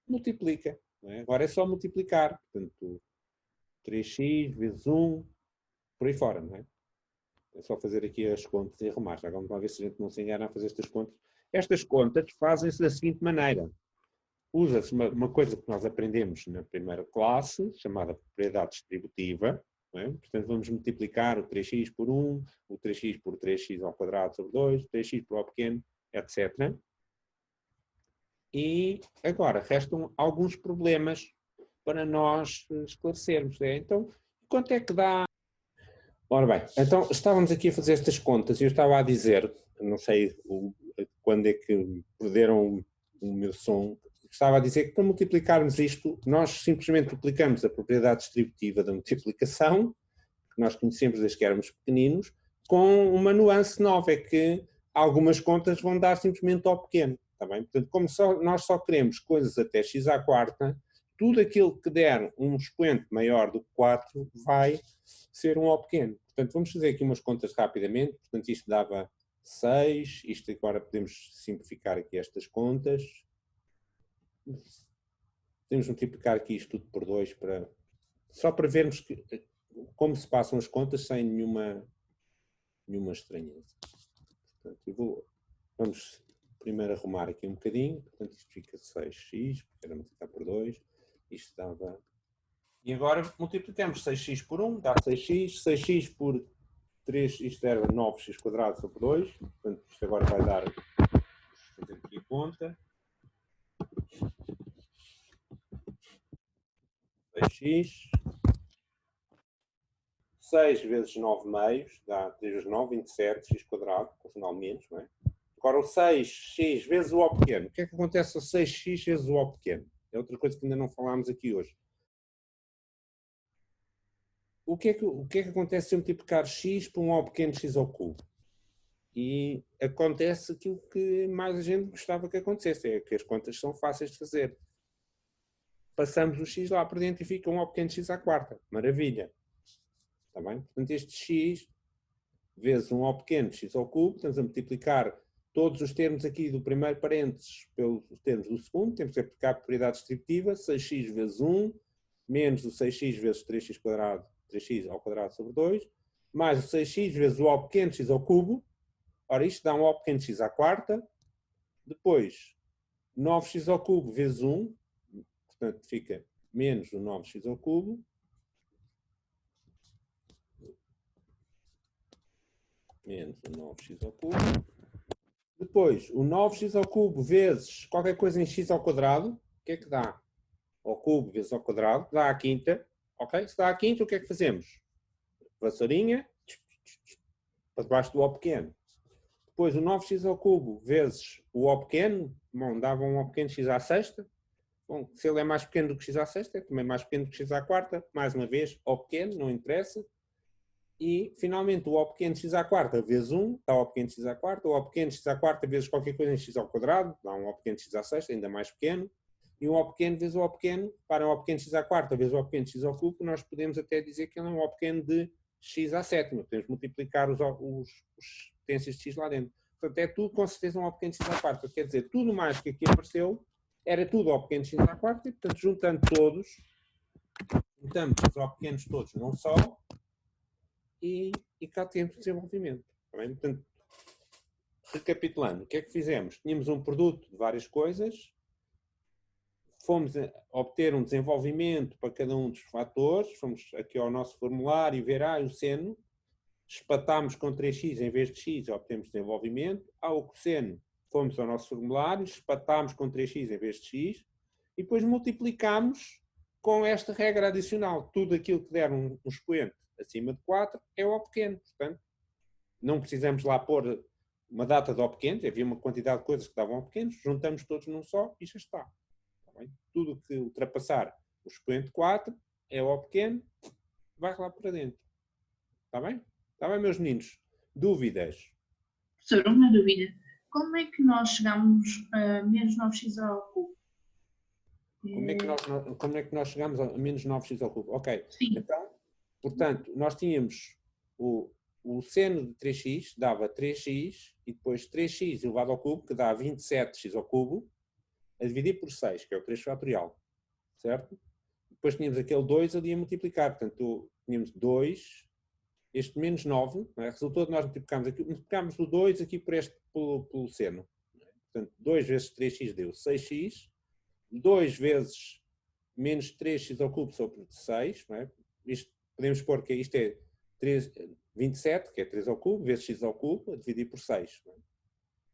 Multiplica. Não é? Agora é só multiplicar. Portanto, 3x vezes 1, por aí fora, não é? É só fazer aqui as contas e arrumar. Já vamos lá ver se a gente não se engana a fazer estas contas. Estas contas fazem-se da seguinte maneira. Usa-se uma coisa que nós aprendemos na primeira classe, chamada propriedade distributiva. Não é? Portanto, vamos multiplicar o 3x por 1, o 3x por 3x ao quadrado sobre 2, o 3x por O pequeno, etc. E agora restam alguns problemas para nós esclarecermos. Né? Então, quanto é que dá? Ora bem, então estávamos aqui a fazer estas contas e eu estava a dizer, não sei quando é que perderam o meu som, estava a dizer que para multiplicarmos isto, nós simplesmente duplicamos a propriedade distributiva da multiplicação, que nós conhecemos desde que éramos pequeninos, com uma nuance nova, é que algumas contas vão dar simplesmente ao pequeno. Está bem? Portanto, como nós só queremos coisas até x à quarta, tudo aquilo que der um expoente maior do que 4 vai ser um O pequeno. Portanto, vamos fazer aqui umas contas rapidamente. Portanto, isto dava 6. Isto agora podemos simplificar aqui estas contas. Podemos multiplicar aqui isto tudo por 2 só para vermos como se passam as contas sem nenhuma estranheza. Portanto, vamos primeiro arrumar aqui um bocadinho. Portanto, isto fica 6x, porque era multiplicar por 2. Isto dava... E agora multiplicamos 6x por 1, dá 6x. 6x por 3, isto era 9x quadrado sobre 2. Portanto, isto agora vai dar... Vou fazer aqui a conta. 6x. 6 vezes 9 meios, dá 3 vezes 9, 27, x quadrado, com sinal menos, não é? Agora o 6x vezes o O pequeno. O que é que acontece ao 6x vezes o O pequeno? É outra coisa que ainda não falámos aqui hoje. O que é que acontece se eu multiplicar x por um O pequeno de x ao cubo? E acontece aquilo que mais a gente gostava que acontecesse, é que as contas são fáceis de fazer. Passamos o x lá por dentro e fica um O pequeno de x à quarta. Maravilha. Está bem? Portanto, este x vezes um O pequeno de x ao cubo, estamos a multiplicar todos os termos aqui do primeiro parênteses pelos termos do segundo, temos que aplicar a propriedade distributiva, 6x vezes 1, menos o 6x vezes 3x quadrado, 3x ao quadrado sobre 2, mais o 6x vezes o O pequeno de x ao cubo. Ora, isto dá um O pequeno de x à quarta, depois 9x ao cubo vezes 1, portanto fica menos o 9x ao cubo, menos o 9x ao cubo. Depois, o 9x ao cubo vezes qualquer coisa em x ao quadrado, o que é que dá? Ao cubo vezes ao quadrado, dá a quinta. Ok? Se dá a quinta, o que é que fazemos? Vassourinha, para debaixo do O pequeno. depois o 9x ao cubo vezes o O pequeno, bom, dava um O pequeno x à sexta. Bom, se ele é mais pequeno do que x à sexta, é também mais pequeno do que x à quarta. Mais uma vez, O pequeno, não interessa. E, finalmente, o O pequeno x à quarta vezes 1, dá O pequeno x à quarta. O O pequeno x à quarta vezes qualquer coisa em x ao quadrado, dá um O pequeno x à sexta, ainda mais pequeno. E o O pequeno vezes o O pequeno, para o O pequeno x à quarta vezes o O pequeno x ao cubo, nós podemos até dizer que ele é um O pequeno de x à sétima. Podemos multiplicar os potências de x lá dentro. Portanto, é tudo com certeza um O pequeno x à quarta. Quer dizer, tudo mais que aqui apareceu era tudo O pequeno x à quarta e, portanto, juntando todos, juntamos os O pequenos todos num só e cá temos o desenvolvimento. Tá bem? Portanto, recapitulando, o que é que fizemos? Tínhamos um produto de várias coisas, fomos obter um desenvolvimento para cada um dos fatores, fomos aqui ao nosso formulário e ver, o seno, espatámos com 3x em vez de x, obtemos desenvolvimento. O cosseno, fomos ao nosso formulário, espatámos com 3x em vez de x, e depois multiplicámos com esta regra adicional. Tudo aquilo que der um expoente acima de 4 é o O pequeno. Portanto, não precisamos lá pôr uma data de O pequenos, havia uma quantidade de coisas que davam O pequenos, juntamos todos num só e já está. Tá bem? Tudo que ultrapassar o expoente 4 é O pequeno, vai lá para dentro. Está bem? Está bem, meus meninos? Dúvidas? Professor, uma dúvida. Como é que nós chegamos a menos 9x ao cubo? Como é que nós chegamos a menos 9x ao cubo? Ok. Sim. Então, portanto, nós tínhamos o seno de 3x dava 3x e depois 3x elevado ao cubo, que dá 27x ao cubo, a dividir por 6, que é o 3 fatorial. Certo? Depois tínhamos aquele 2 ali a multiplicar. Portanto, tínhamos 2, este menos 9, não é? Resultou de nós multiplicámos o 2 aqui pelo seno. Portanto, 2 vezes 3x deu 6x, 2 vezes menos 3x ao cubo sobre 6, não é? Isto, podemos pôr que isto é 27, que é 3 ao cubo, vezes x ao cubo, a dividir por 6. Não é?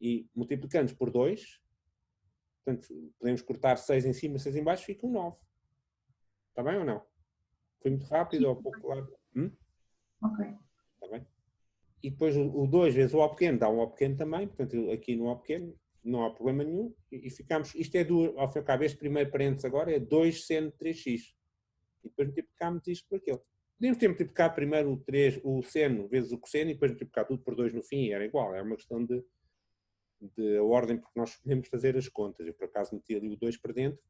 E multiplicando por 2, portanto, podemos cortar 6 em cima, 6 em baixo, fica um 9. Está bem ou não? Foi muito rápido ou pouco claro? Ok. Está bem? E depois o 2 vezes o O pequeno dá um O pequeno também, portanto, aqui no O pequeno não há problema nenhum. E ficamos, isto é ao fim e ao cabo, este primeiro parênteses agora é 2 seno de 3x. E depois multiplicamos isto por aquilo. Podíamos ter multiplicado primeiro o seno vezes o cosseno e depois multiplicar tudo por 2 no fim, era igual. É uma questão de a ordem porque nós podemos fazer as contas. Eu, por acaso, meti ali o 2 para dentro,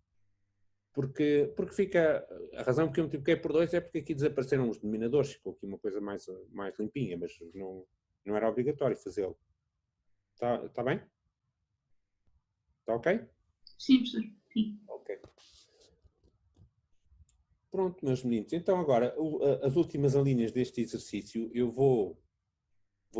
porque fica... A razão porque eu multipliquei por 2 é porque aqui desapareceram os denominadores, ficou aqui uma coisa mais limpinha, mas não era obrigatório fazê-lo. Tá bem? Está ok? Sim, professor. Sim. Ok. Pronto, meus meninos. Então agora, as últimas linhas deste exercício eu vou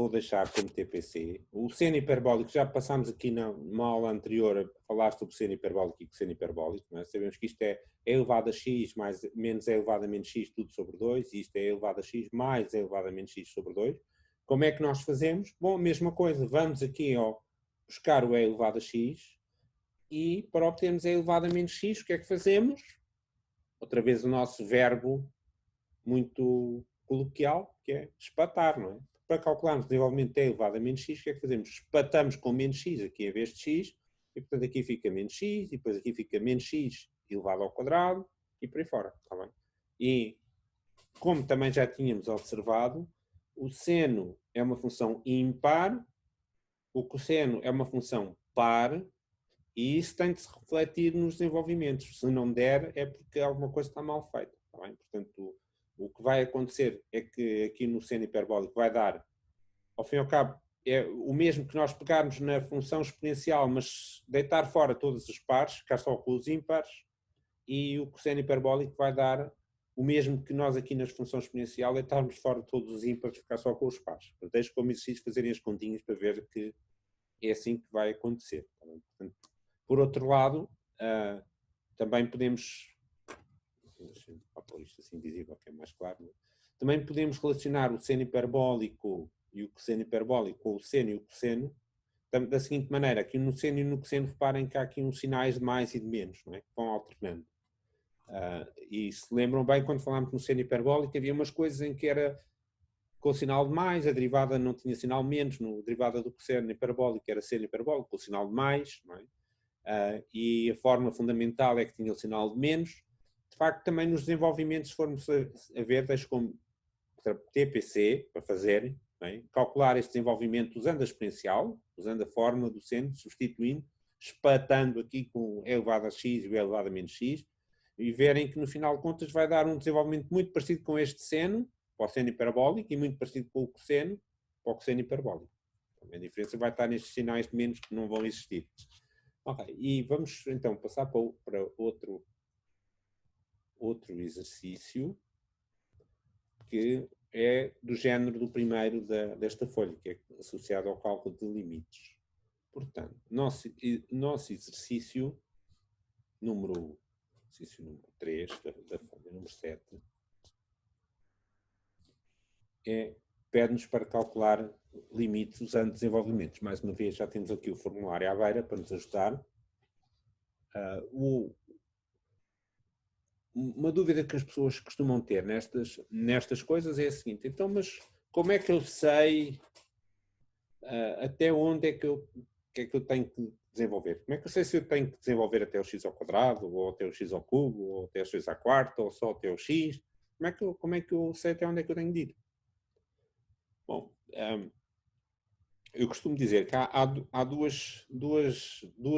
deixar como TPC. O seno hiperbólico, já passámos aqui numa aula anterior a falar sobre seno hiperbólico e cosseno hiperbólico. Não é? Sabemos que isto é elevado a x menos é elevado a menos x, tudo sobre 2. E isto é elevado a x mais é elevado a menos x sobre 2. Como é que nós fazemos? Bom, a mesma coisa. Vamos aqui buscar o e elevado a x e para obtermos e elevado a menos x, o que é que fazemos? Outra vez o nosso verbo muito coloquial, que é espatar, não é? Para calcularmos o desenvolvimento de e elevado a menos x, o que é que fazemos? Espatamos com menos x aqui em vez de x, e portanto aqui fica menos x, e depois aqui fica menos x elevado ao quadrado, e por aí fora, está bem? E, como também já tínhamos observado, o seno é uma função ímpar, o cosseno é uma função par, e isso tem de se refletir nos desenvolvimentos. Se não der, é porque alguma coisa está mal feita, está bem? Portanto, o que vai acontecer é que aqui no seno hiperbólico vai dar, ao fim e ao cabo, é o mesmo que nós pegarmos na função exponencial, mas deitar fora todos os pares, ficar só com os ímpares, e o cosseno hiperbólico vai dar o mesmo que nós aqui nas funções exponencial, deitarmos fora todos os ímpares, ficar só com os pares. Deixo como exercício fazerem as continhas para ver que é assim que vai acontecer. Tá bem? Portanto, por outro lado, também podemos... Deixa-me pôr isto assim visível, que é mais claro. Não é? Também podemos relacionar o seno hiperbólico e o cosseno hiperbólico com o seno e o cosseno da seguinte maneira, aqui no seno e no cosseno reparem que há aqui uns sinais de mais e de menos, não é? Que vão alternando. E se lembram bem, quando falámos no seno hiperbólico, havia umas coisas em que era com o sinal de mais, a derivada não tinha sinal menos, no derivada do cosseno hiperbólico era seno hiperbólico, com o sinal de mais, não é? E a forma fundamental é que tinha o sinal de menos. De facto, também nos desenvolvimentos, se formos a ver, deixo como TPC, para fazer, é? Calcular este desenvolvimento usando a exponencial, usando a fórmula do seno, substituindo, espatando aqui com e elevado a x e o elevado a menos x, e verem que no final de contas vai dar um desenvolvimento muito parecido com este seno, para o seno hiperbólico, e muito parecido com o cosseno, para o cosseno hiperbólico. A diferença vai estar nestes sinais de menos que não vão existir. Ok, e vamos então passar para outro exercício, que é do género do primeiro desta folha, que é associado ao cálculo de limites. Portanto, nosso exercício número 3 da folha número 7 pede-nos para calcular limites usando desenvolvimentos. Mais uma vez, já temos aqui o formulário à beira para nos ajudar. Uma dúvida que as pessoas costumam ter nestas coisas é a seguinte: então, mas como é que eu sei até onde é que eu tenho que desenvolver? Como é que eu sei se eu tenho que desenvolver até o x ao quadrado, ou até o x ao cubo, ou até o x à quarta, ou só até o x? Como é que eu sei até onde é que eu tenho de ir? Bom, eu costumo dizer que há duas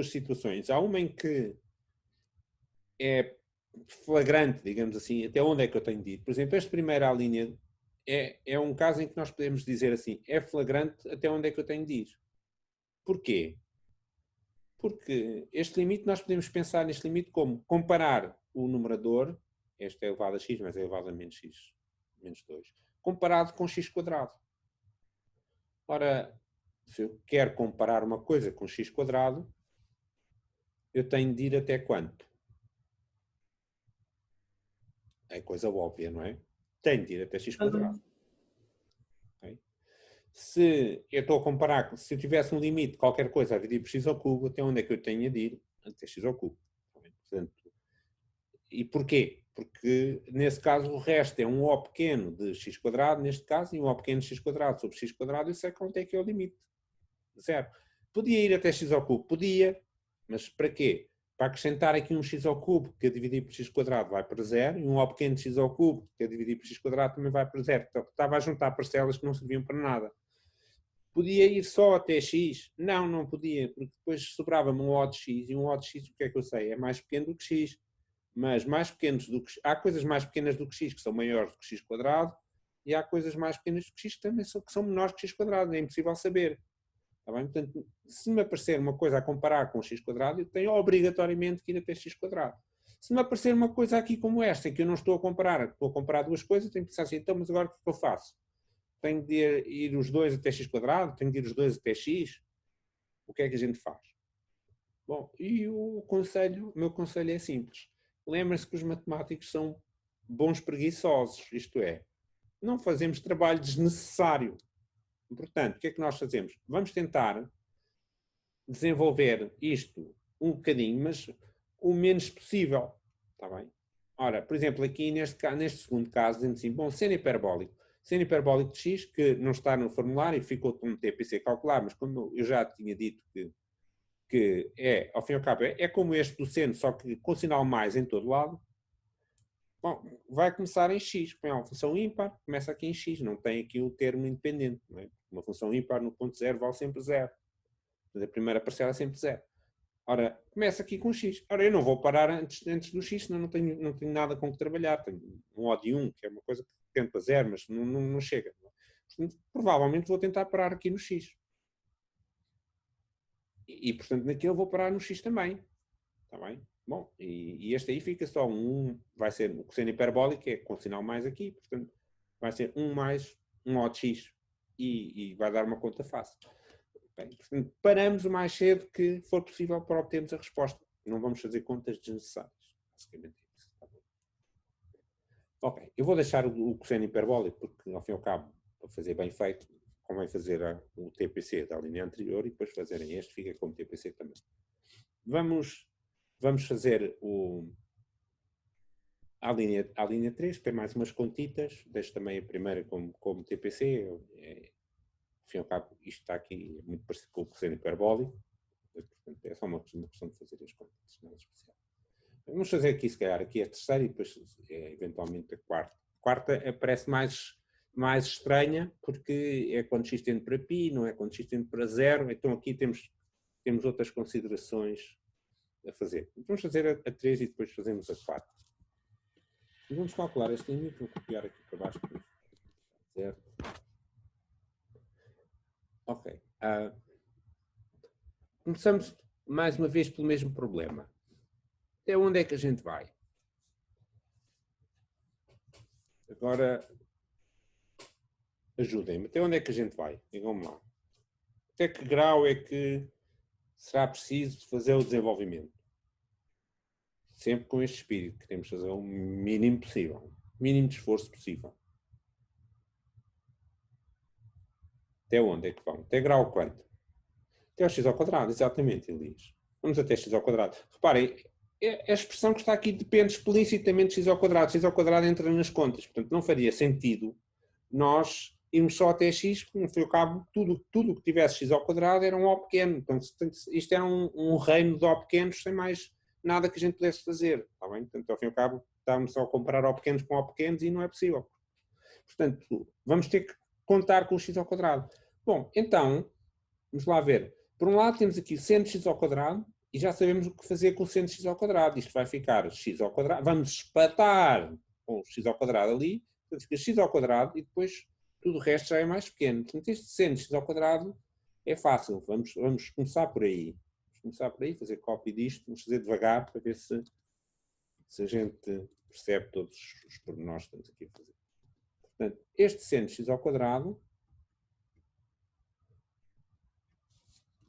situações. Há uma em que é flagrante, digamos assim, até onde é que eu tenho de ir. Por exemplo, esta primeira linha é um caso em que nós podemos dizer assim, é flagrante até onde é que eu tenho de ir. Porquê? Porque este limite, nós podemos pensar neste limite como comparar o numerador, este é elevado a x, mas é elevado a menos x, menos 2, comparado com x quadrado. Ora, se eu quero comparar uma coisa com x quadrado, eu tenho de ir até quanto? É coisa óbvia, não é? Tenho de ir até x quadrado. Okay? Se eu estou a comparar, se eu tivesse um limite de qualquer coisa a dividir por x ao cubo, até onde é que eu tenho de ir? Até x ao cubo. Portanto, e porquê? Porque, nesse caso, o resto é um O pequeno de x quadrado, neste caso, e um O pequeno de x quadrado sobre x quadrado, eu sei quanto é que é o limite. Zero. Podia ir até x ao cubo? Podia. Mas para quê? Para acrescentar aqui um x ao cubo, que a dividir por x quadrado vai para zero, e um O pequeno de x ao cubo, que a dividir por x quadrado também vai para zero. Então, estava a juntar parcelas que não serviam para nada. Podia ir só até x? Não, não podia, porque depois sobrava-me um O de x, e um O de x, o que é que eu sei? É mais pequeno do que x. Mas mais pequenos do que há coisas mais pequenas do que x que são maiores do que x quadrado, e há coisas mais pequenas do que x que também são menores que x quadrado, é impossível saber. Está bem? Portanto, se me aparecer uma coisa a comparar com x quadrado, eu tenho obrigatoriamente que ir até x quadrado. Se me aparecer uma coisa aqui como esta, em que eu não estou a comparar duas coisas, tenho que pensar assim, então, mas agora o que é que eu faço? Tenho de ir os dois até x quadrado? Tenho de ir os dois até x? O que é que a gente faz? Bom, e o meu conselho é simples. Lembrem-se que os matemáticos são bons preguiçosos, isto é, não fazemos trabalho desnecessário. Portanto, o que é que nós fazemos? Vamos tentar desenvolver isto um bocadinho, mas o menos possível. Está bem? Ora, por exemplo, aqui neste segundo caso, dizemos assim, bom, seno hiperbólico de x, que não está no formulário, ficou com TPC calcular, mas como eu já tinha dito que é, ao fim e ao cabo, é como este do seno, só que com sinal mais em todo lado. Bom, vai começar em x, põe uma função ímpar, começa aqui em x, não tem aqui o termo independente. Não é? Uma função ímpar no ponto zero vale sempre zero. A primeira parcela é sempre zero. Ora, começa aqui com x. Ora, eu não vou parar antes do x, senão não tenho nada com que trabalhar. Tenho um O de 1, que é uma coisa que tento para zero, mas não chega. Portanto, provavelmente vou tentar parar aqui no x. E portanto, naquele vou parar no x também. Está bem? Bom, e este aí fica só vai ser o cosseno hiperbólico, que é com sinal mais aqui, portanto, vai ser 1 mais 1 O de x. E vai dar uma conta fácil. Bem, portanto, paramos o mais cedo que for possível para obtermos a resposta. Não vamos fazer contas desnecessárias. Basicamente isso. Tá bom. Ok, eu vou deixar o cosseno hiperbólico, porque ao fim e ao cabo, para fazer bem feito, convém fazer o TPC da linha anterior e depois fazerem este, fica como TPC também. Vamos fazer À linha 3, tem mais umas contitas, deixo também a primeira como TPC, ao fim e ao cabo, isto está aqui é muito parecido com o cosseno hiperbólico, portanto é só uma questão de fazer as contas, nada especial. Vamos fazer aqui, se calhar, aqui a terceira e depois eventualmente a quarta. A quarta parece mais estranha, porque é quando x tende para π, não é quando x tende para 0, então aqui temos outras considerações a fazer. Vamos fazer a 3 e depois fazemos a 4. E vamos calcular este limite, vou copiar aqui para baixo. Certo. Ok. Começamos mais uma vez pelo mesmo problema. Até onde é que a gente vai? Agora, ajudem-me. Até onde é que a gente vai? Digam-me lá. Até que grau é que será preciso fazer o desenvolvimento? Sempre com este espírito, que queremos fazer o mínimo possível. Mínimo de esforço possível. Até onde é que vão? Até grau quanto? Até ao x ao quadrado, exatamente, Elias. Vamos até x ao quadrado. Reparem, a expressão que está aqui depende explicitamente de x ao quadrado. X ao quadrado entra nas contas. Portanto, não faria sentido nós irmos só até x, porque, no fim e ao cabo, tudo que tivesse x ao quadrado era um O pequeno. Portanto, isto era um reino de O pequenos sem mais nada que a gente pudesse fazer. Está bem? Portanto, ao fim e ao cabo, estávamos só a comparar O pequenos com O pequenos e não é possível. Portanto, vamos ter que contar com o x ao quadrado. Bom, então, vamos lá ver. Por um lado temos aqui seno de x ao quadrado e já sabemos o que fazer com o seno de x ao quadrado. Isto vai ficar x ao quadrado. Vamos espatar com o x ao quadrado ali. Portanto, fica x ao quadrado e depois tudo o resto já é mais pequeno. Portanto, este seno de x ao quadrado é fácil. Vamos começar por aí. Vamos começar por aí, fazer copy disto. Vamos fazer devagar para ver se a gente percebe todos os pormenores que estamos aqui a fazer. Portanto, este seno de x ao quadrado,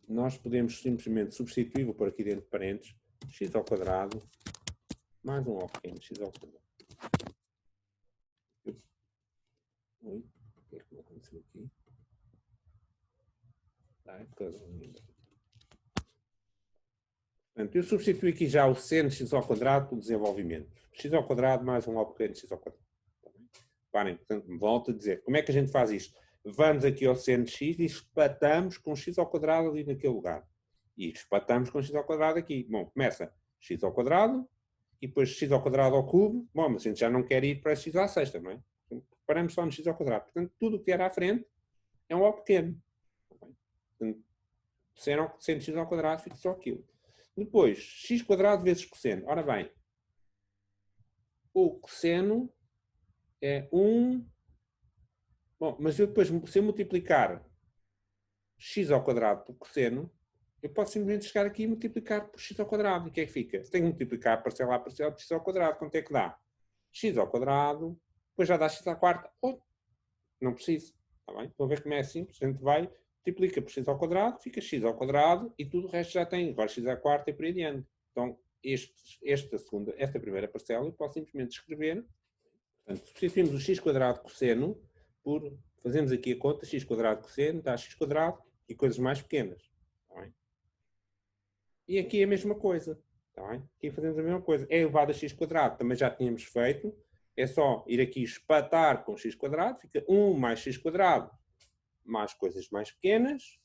nós podemos simplesmente substituir, vou pôr aqui dentro de parênteses, x ao quadrado mais um O pequeno, x ao quadrado. Oi, o que é que aconteceu aqui? Portanto, eu substituo aqui já o seno de x ao quadrado pelo desenvolvimento. X ao quadrado mais um O pequeno, x ao quadrado. Parem, portanto, volto a dizer, como é que a gente faz isto? Vamos aqui ao seno de x e espatamos com x ao quadrado ali naquele lugar. E espatamos com x ao quadrado aqui. Bom, começa x ao quadrado e depois x ao quadrado ao cubo. Bom, mas a gente já não quer ir para x à sexta, não é? Então, paramos só no x ao quadrado. Portanto, tudo o que vier à frente é um O pequeno. Portanto, seno de x ao quadrado fica só aquilo. Depois, x quadrado vezes cosseno. Ora bem, o cosseno é 1. Bom, mas eu depois, se eu multiplicar x ao quadrado por cosseno, eu posso simplesmente chegar aqui e multiplicar por x ao quadrado. E o que é que fica? Tenho que multiplicar parcela a parcela por x ao quadrado. Quanto é que dá? X ao quadrado, depois já dá x à quarta. Oh, não preciso. Está bem? Estão a ver como é simples? A gente vai, multiplica por x ao quadrado, fica x ao quadrado e tudo o resto já tem. Agora x à quarta e por aí adiante. Então, esta primeira parcela eu posso simplesmente escrever. Portanto, substituímos o x quadrado cosseno por, fazemos aqui a conta, x quadrado cosseno dá x quadrado e coisas mais pequenas. Está bem? E aqui é a mesma coisa. Está bem? Aqui fazemos a mesma coisa. É elevado a x quadrado, também já tínhamos feito. É só ir aqui espatar com x quadrado, fica 1 mais x quadrado mais coisas mais pequenas,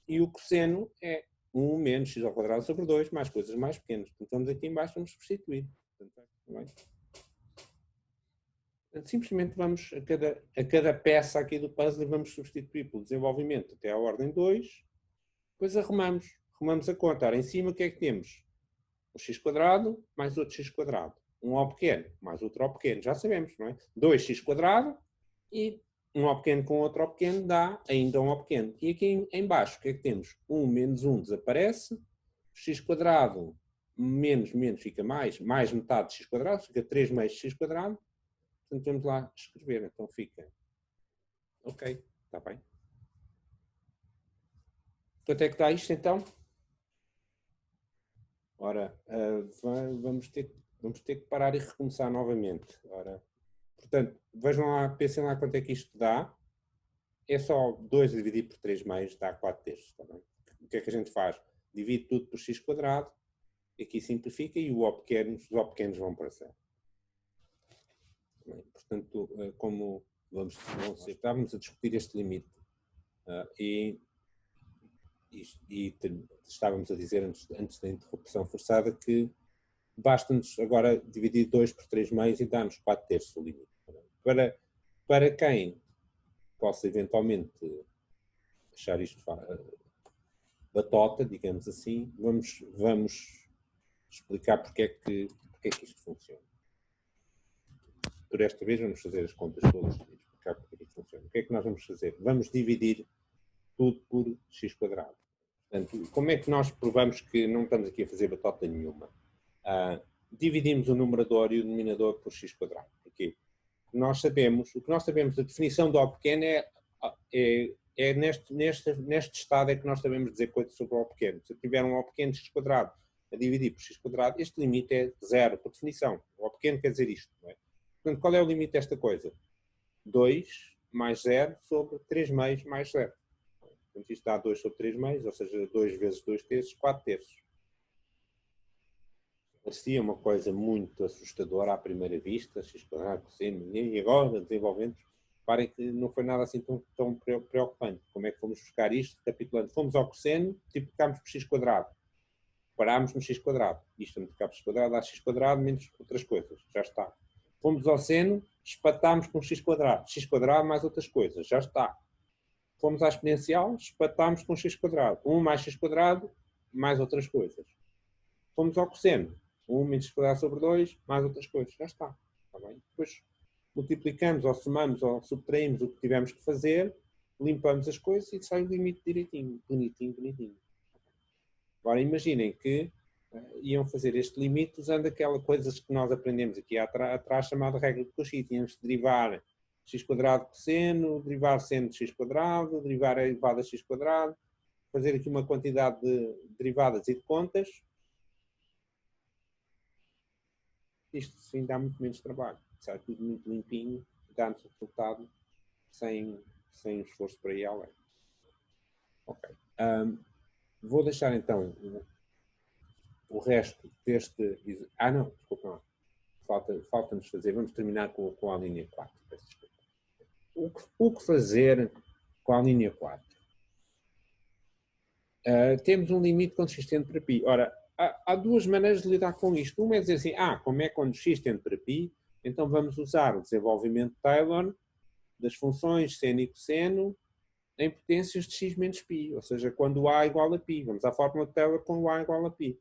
e o cosseno é 1 menos x ao quadrado sobre 2 mais coisas mais pequenas. Portanto, vamos aqui em baixo, vamos substituir. Portanto, simplesmente vamos a cada peça aqui do puzzle e vamos substituir pelo desenvolvimento até à ordem 2, depois arrumamos a conta. Ora, em cima o que é que temos? Um x quadrado mais outro x quadrado. Um O pequeno mais outro O pequeno. Já sabemos, não é? 2x quadrado e um O pequeno com outro O pequeno dá ainda um O pequeno. E aqui em baixo o que é que temos? 1 menos 1 desaparece. X quadrado menos fica mais metade de x quadrado, fica 3 meios de x quadrado. Portanto, vamos lá escrever. Então fica. Ok, está bem. Quanto é que dá isto então? Ora, vamos ter que parar e recomeçar novamente. Ora, portanto, vejam lá, pensem lá quanto é que isto dá. É só 2 dividido por 3 meios, dá 4 terços. Tá bem? O que é que a gente faz? Divide tudo por x quadrado, aqui simplifica e os O pequenos vão para zero. Portanto, como estávamos a discutir este limite e estávamos a dizer antes da interrupção forçada que basta-nos agora dividir 2 por 3 meios e dá-nos 4/3 o limite. Para quem possa eventualmente achar isto batota, digamos assim, vamos explicar porque é que isto funciona. Por esta vez vamos fazer as contas todas e explicar porque é que isto funciona. O que é que nós vamos fazer? Vamos dividir tudo por x². Portanto, como é que nós provamos que não estamos aqui a fazer batota nenhuma? Dividimos o numerador e o denominador por x². Porquê? O que nós sabemos da definição do O pequeno é neste estado é que nós sabemos dizer coisas sobre o O pequeno. Se eu tiver um O pequeno x² a dividir por x², este limite é 0, por definição. O O pequeno quer dizer isto, não é? Portanto, qual é o limite desta coisa? 2 mais 0 sobre 3 meios mais 0. Portanto, isto dá 2 sobre 3 meios, ou seja, 2 vezes 2/3, 4/3. Parecia uma coisa muito assustadora à primeira vista, x², cosseno, e agora, desenvolvendo, reparem que não foi nada assim tão preocupante. Como é que fomos buscar isto? Recapitulando, fomos ao cosseno, multiplicámos por x². Parámos no x². Isto a multiplicar por x² dá x² menos outras coisas. Já está. Fomos ao seno, espatámos com x². x² mais outras coisas. Já está. Fomos à exponencial, espatámos com x². 1 mais x² mais outras coisas. Fomos ao cosseno. 1 menos x² sobre 2 mais outras coisas. Já está. Está bem? Depois multiplicamos ou somamos ou subtraímos o que tivemos que fazer, limpamos as coisas e sai o limite direitinho. Bonitinho. Agora imaginem que iam fazer este limite usando aquelas coisas que nós aprendemos aqui atrás, chamada regra de Cauchy. Tínhamos de derivar x² cosseno, derivar seno de x², derivar a elevado a x², fazer aqui uma quantidade de derivadas e de contas. Isto sim dá muito menos trabalho. Sai tudo muito limpinho, dá-nos o resultado sem esforço para ir além. Ok. Vou deixar então o resto deste... não, desculpa não. Falta-nos fazer, vamos terminar com a linha 4. O que fazer com a linha 4? Temos um limite consistente para π. Ora, há duas maneiras de lidar com isto. Uma é dizer assim, como é quando x tende para π, então vamos usar o desenvolvimento de Taylor das funções seno e cosseno em potências de x menos π, ou seja, quando A igual a π. Vamos à fórmula de Taylor quando A igual a π.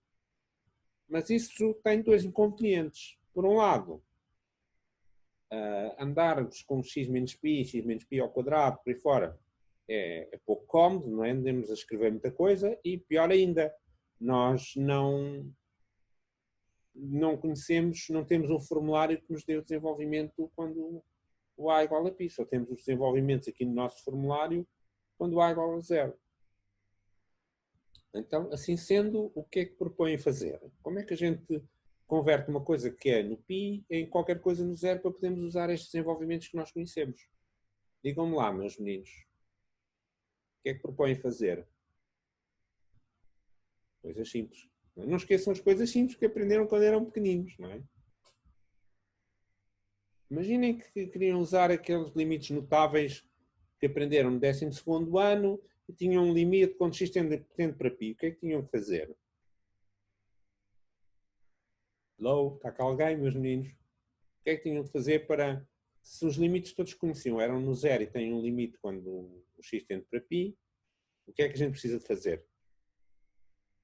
Mas isso tem dois inconvenientes. Por um lado, andarmos com x menos π ao quadrado, por aí fora, é pouco cómodo, não é? Andamos a escrever muita coisa e, pior ainda, nós não conhecemos, não temos um formulário que nos dê o desenvolvimento quando o A igual a π. Só temos os desenvolvimentos aqui no nosso formulário quando o A igual a 0. Então, assim sendo, o que é que propõem fazer? Como é que a gente converte uma coisa que é no π em qualquer coisa no 0 para podermos usar estes desenvolvimentos que nós conhecemos? Digam-me lá, meus meninos. O que é que propõem fazer? Coisas simples. Não esqueçam as coisas simples que aprenderam quando eram pequeninos, não é? Imaginem que queriam usar aqueles limites notáveis que aprenderam no 12º ano e tinham um limite quando x tende para π. O que é que tinham que fazer? Hello? Está cá alguém, meus meninos? O que é que tinham que fazer para... Se os limites todos conheciam eram no 0 e têm um limite quando o x tende para π, o que é que a gente precisa de fazer?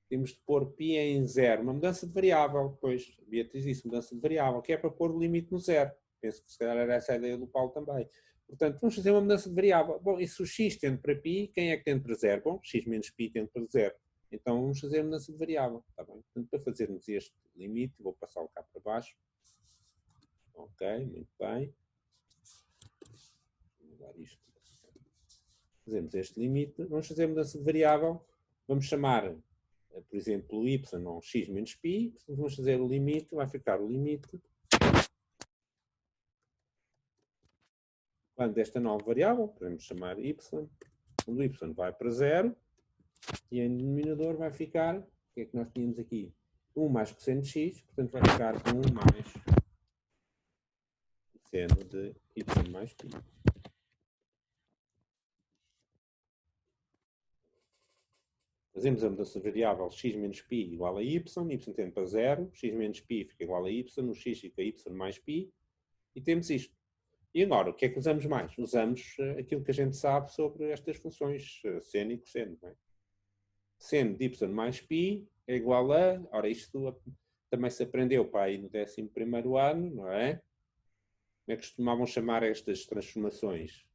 Temos de pôr π em 0. Uma mudança de variável. Pois, Beatriz disse, mudança de variável, que é para pôr o limite no 0. Penso que se calhar era essa a ideia do Paulo também. Portanto, vamos fazer uma mudança de variável. Bom, e se o x tende para π, quem é que tende para 0? Bom, x menos π tende para 0. Então vamos fazer a mudança de variável. Está bem? Portanto, para fazermos este limite, vou passá-lo cá para baixo. Ok, muito bem. Vou mudar isto. Fazemos este limite. Vamos fazer a mudança de variável. Vamos chamar, por exemplo, y ou x menos π. Portanto, vamos fazer o limite. Vai ficar o limite. Quando esta nova variável, podemos chamar y, quando o y vai para 0, e em denominador vai ficar, o que é que nós tínhamos aqui? 1 mais cosseno de x, portanto vai ficar 1 mais seno de y mais π. Fazemos a mudança de variável x menos π igual a y tende para zero, x menos π fica igual a y, o x fica y mais π, e temos isto. E agora, o que é que usamos mais? Usamos aquilo que a gente sabe sobre estas funções, seno e cosseno. Não é? Seno de y mais π é igual a... Ora, isto também se aprendeu para aí no 11º ano, não é? Como é que costumavam chamar estas transformações?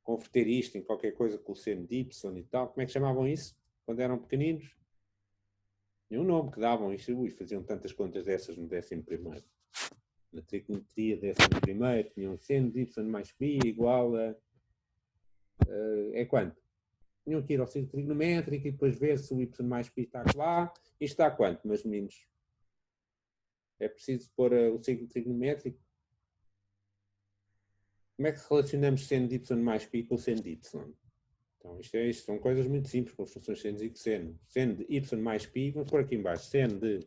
Converter isto em qualquer coisa com o seno de y e tal. Como é que chamavam isso quando eram pequeninos? Tinha um nome que davam isto. Faziam tantas contas dessas no 11º. Na trigonometria 11º, tinham seno de y mais π igual a... é quanto? Tinham que ir ao círculo trigonométrico e depois ver se o y mais π está lá. Isto está quanto, meus meninos? É preciso pôr o círculo trigonométrico? Como é que relacionamos seno de y mais π com o seno de y? Então, isto são coisas muito simples com as funções seno e cosseno. Seno de y mais π, vamos pôr aqui em baixo, seno de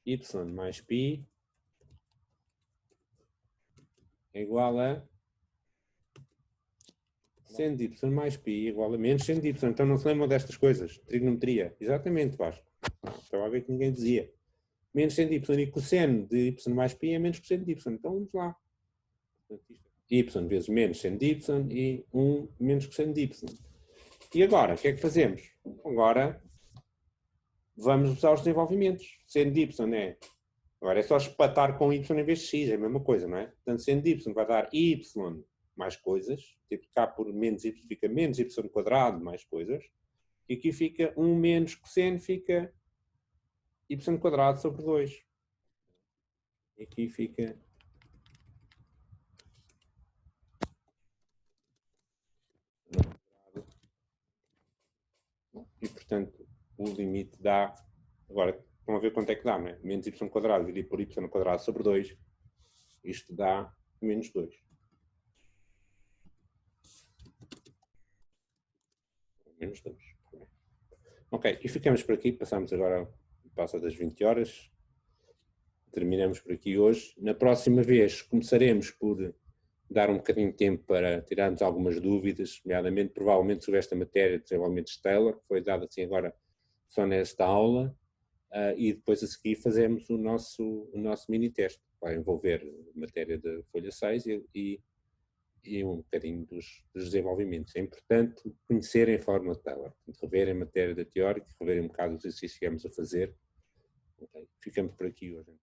y mais π é igual a seno de y mais π igual a menos seno de y. Então não se lembram destas coisas. Trigonometria. Exatamente, Vasco. Estava a ver que ninguém dizia. Menos seno de y e cosseno de y mais π é menos cosseno de y. Então vamos lá. Y vezes menos seno de y e 1 menos cosseno de y. E agora, o que é que fazemos? Agora vamos usar os desenvolvimentos. Seno de y é... Agora é só espatar com y em vez de x, é a mesma coisa, não é? Portanto, seno de y vai dar y mais coisas, tipo cá por menos y fica menos y quadrado mais coisas, e aqui fica 1 menos cosseno, fica y quadrado sobre 2. E aqui fica... E, portanto, o limite dá... Agora, estão a ver quanto é que dá, não é? Menos y quadrado dividido por y quadrado sobre 2, isto dá menos 2. Menos 2. Ok, e ficamos por aqui, passamos agora, passa das 20 horas, terminamos por aqui hoje. Na próxima vez começaremos por dar um bocadinho de tempo para tirarmos algumas dúvidas, nomeadamente, provavelmente, sobre esta matéria de desenvolvimento de Taylor, que foi dada assim agora só nesta aula, e depois a seguir fazemos o nosso mini-teste, que vai envolver matéria da folha 6 e um bocadinho dos desenvolvimentos. É importante conhecerem a fórmula de Taylor, reverem a matéria da teórica, reverem um bocado os exercícios que vamos a fazer. Okay. Ficamos por aqui hoje.